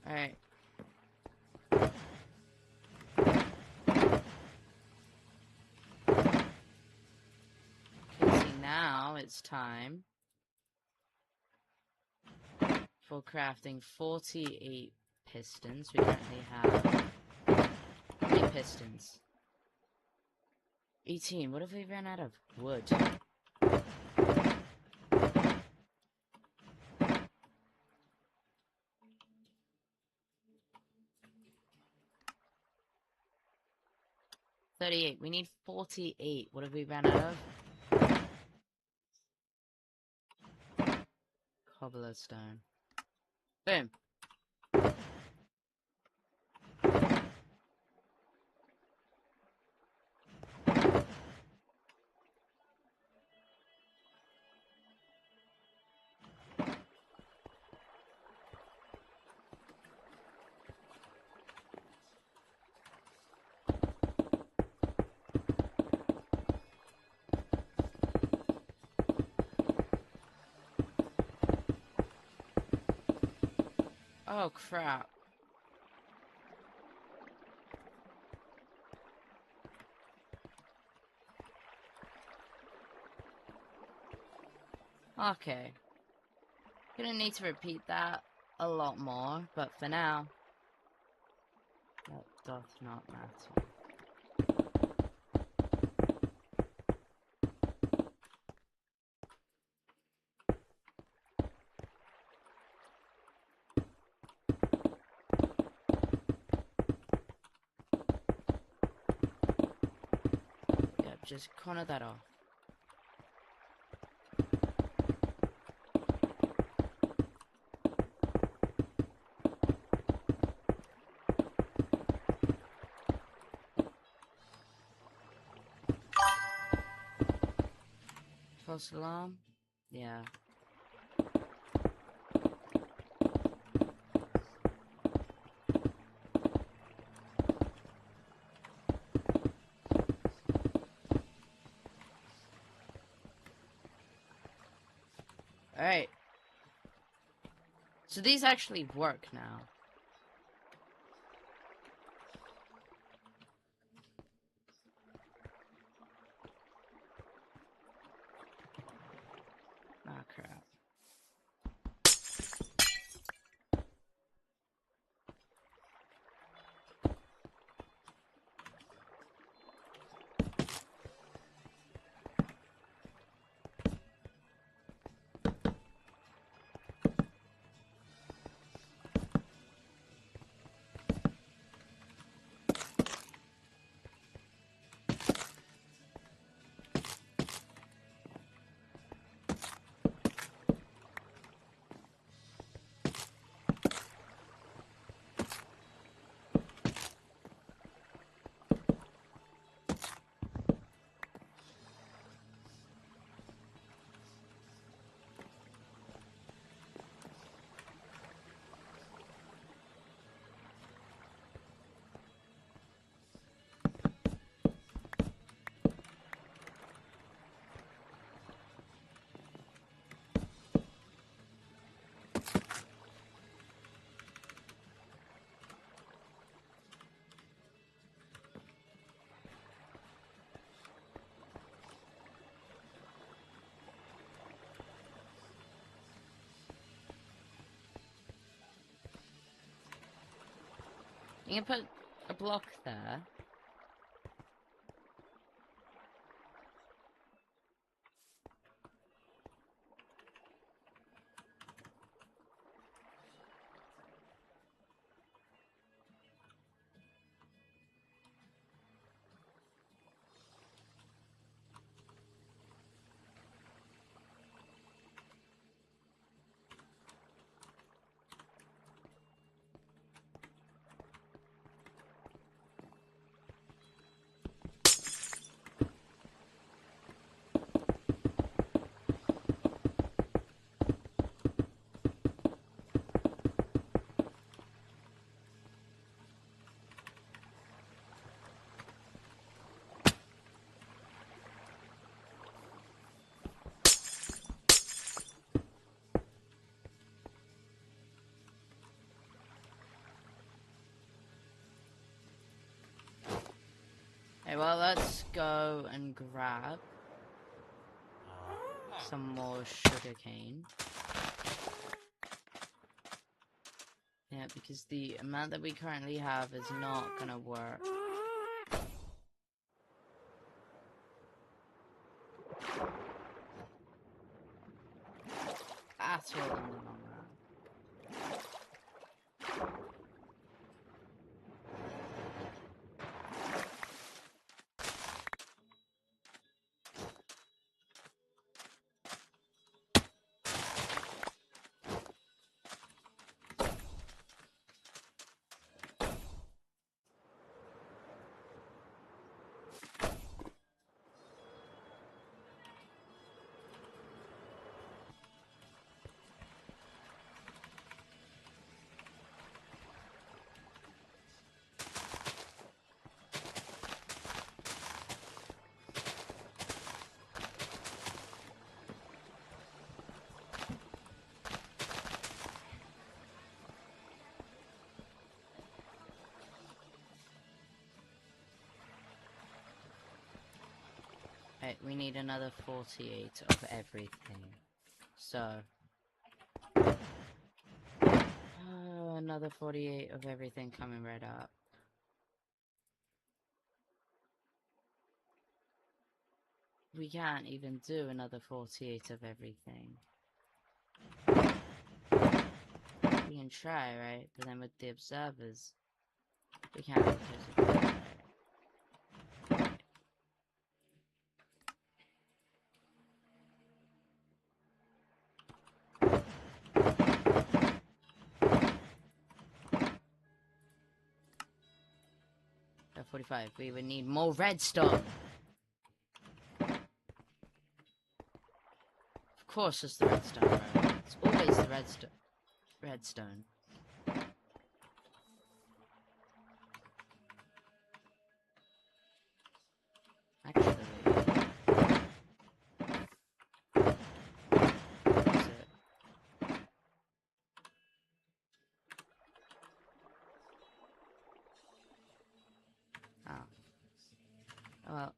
Alright. Okay, see, now it's time for crafting 48 pistons. We currently have 3 pistons. 18. What if we ran out of wood? $38. We need 48. What have we ran out of? Cobblestone. Boom. Oh crap. Okay. Gonna need to repeat that a lot more, but for now, that doth not matter. Yep, just corner that off. False alarm? Yeah. Alright. So these actually work now. Ah, crap. You can put a block there. go and grab some more sugarcane. Yeah, because the amount that we currently have is not gonna work. At all in the long run. Right, we need another 48 of everything. So, another 48 of everything coming right up. We can't even do another 48 of everything. We can try, right? But then with the observers, we can't because of that. At 45, we would need more redstone. Of course it's the redstone, right? It's always the redstone. Actually, is it? Oh. Well.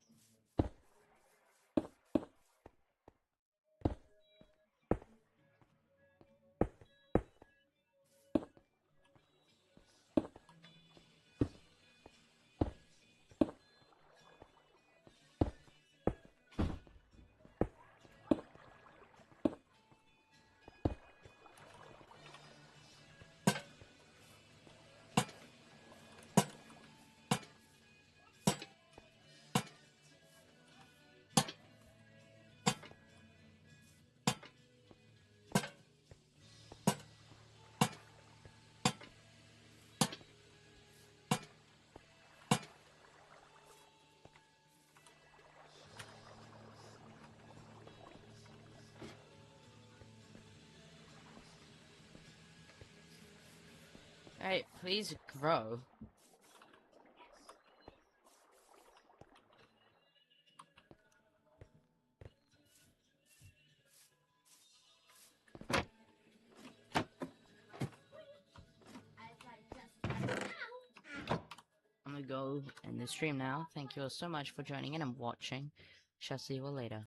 Alright, please grow. I'm gonna go end the stream now. Thank you all so much for joining in and watching. Shall see you all later.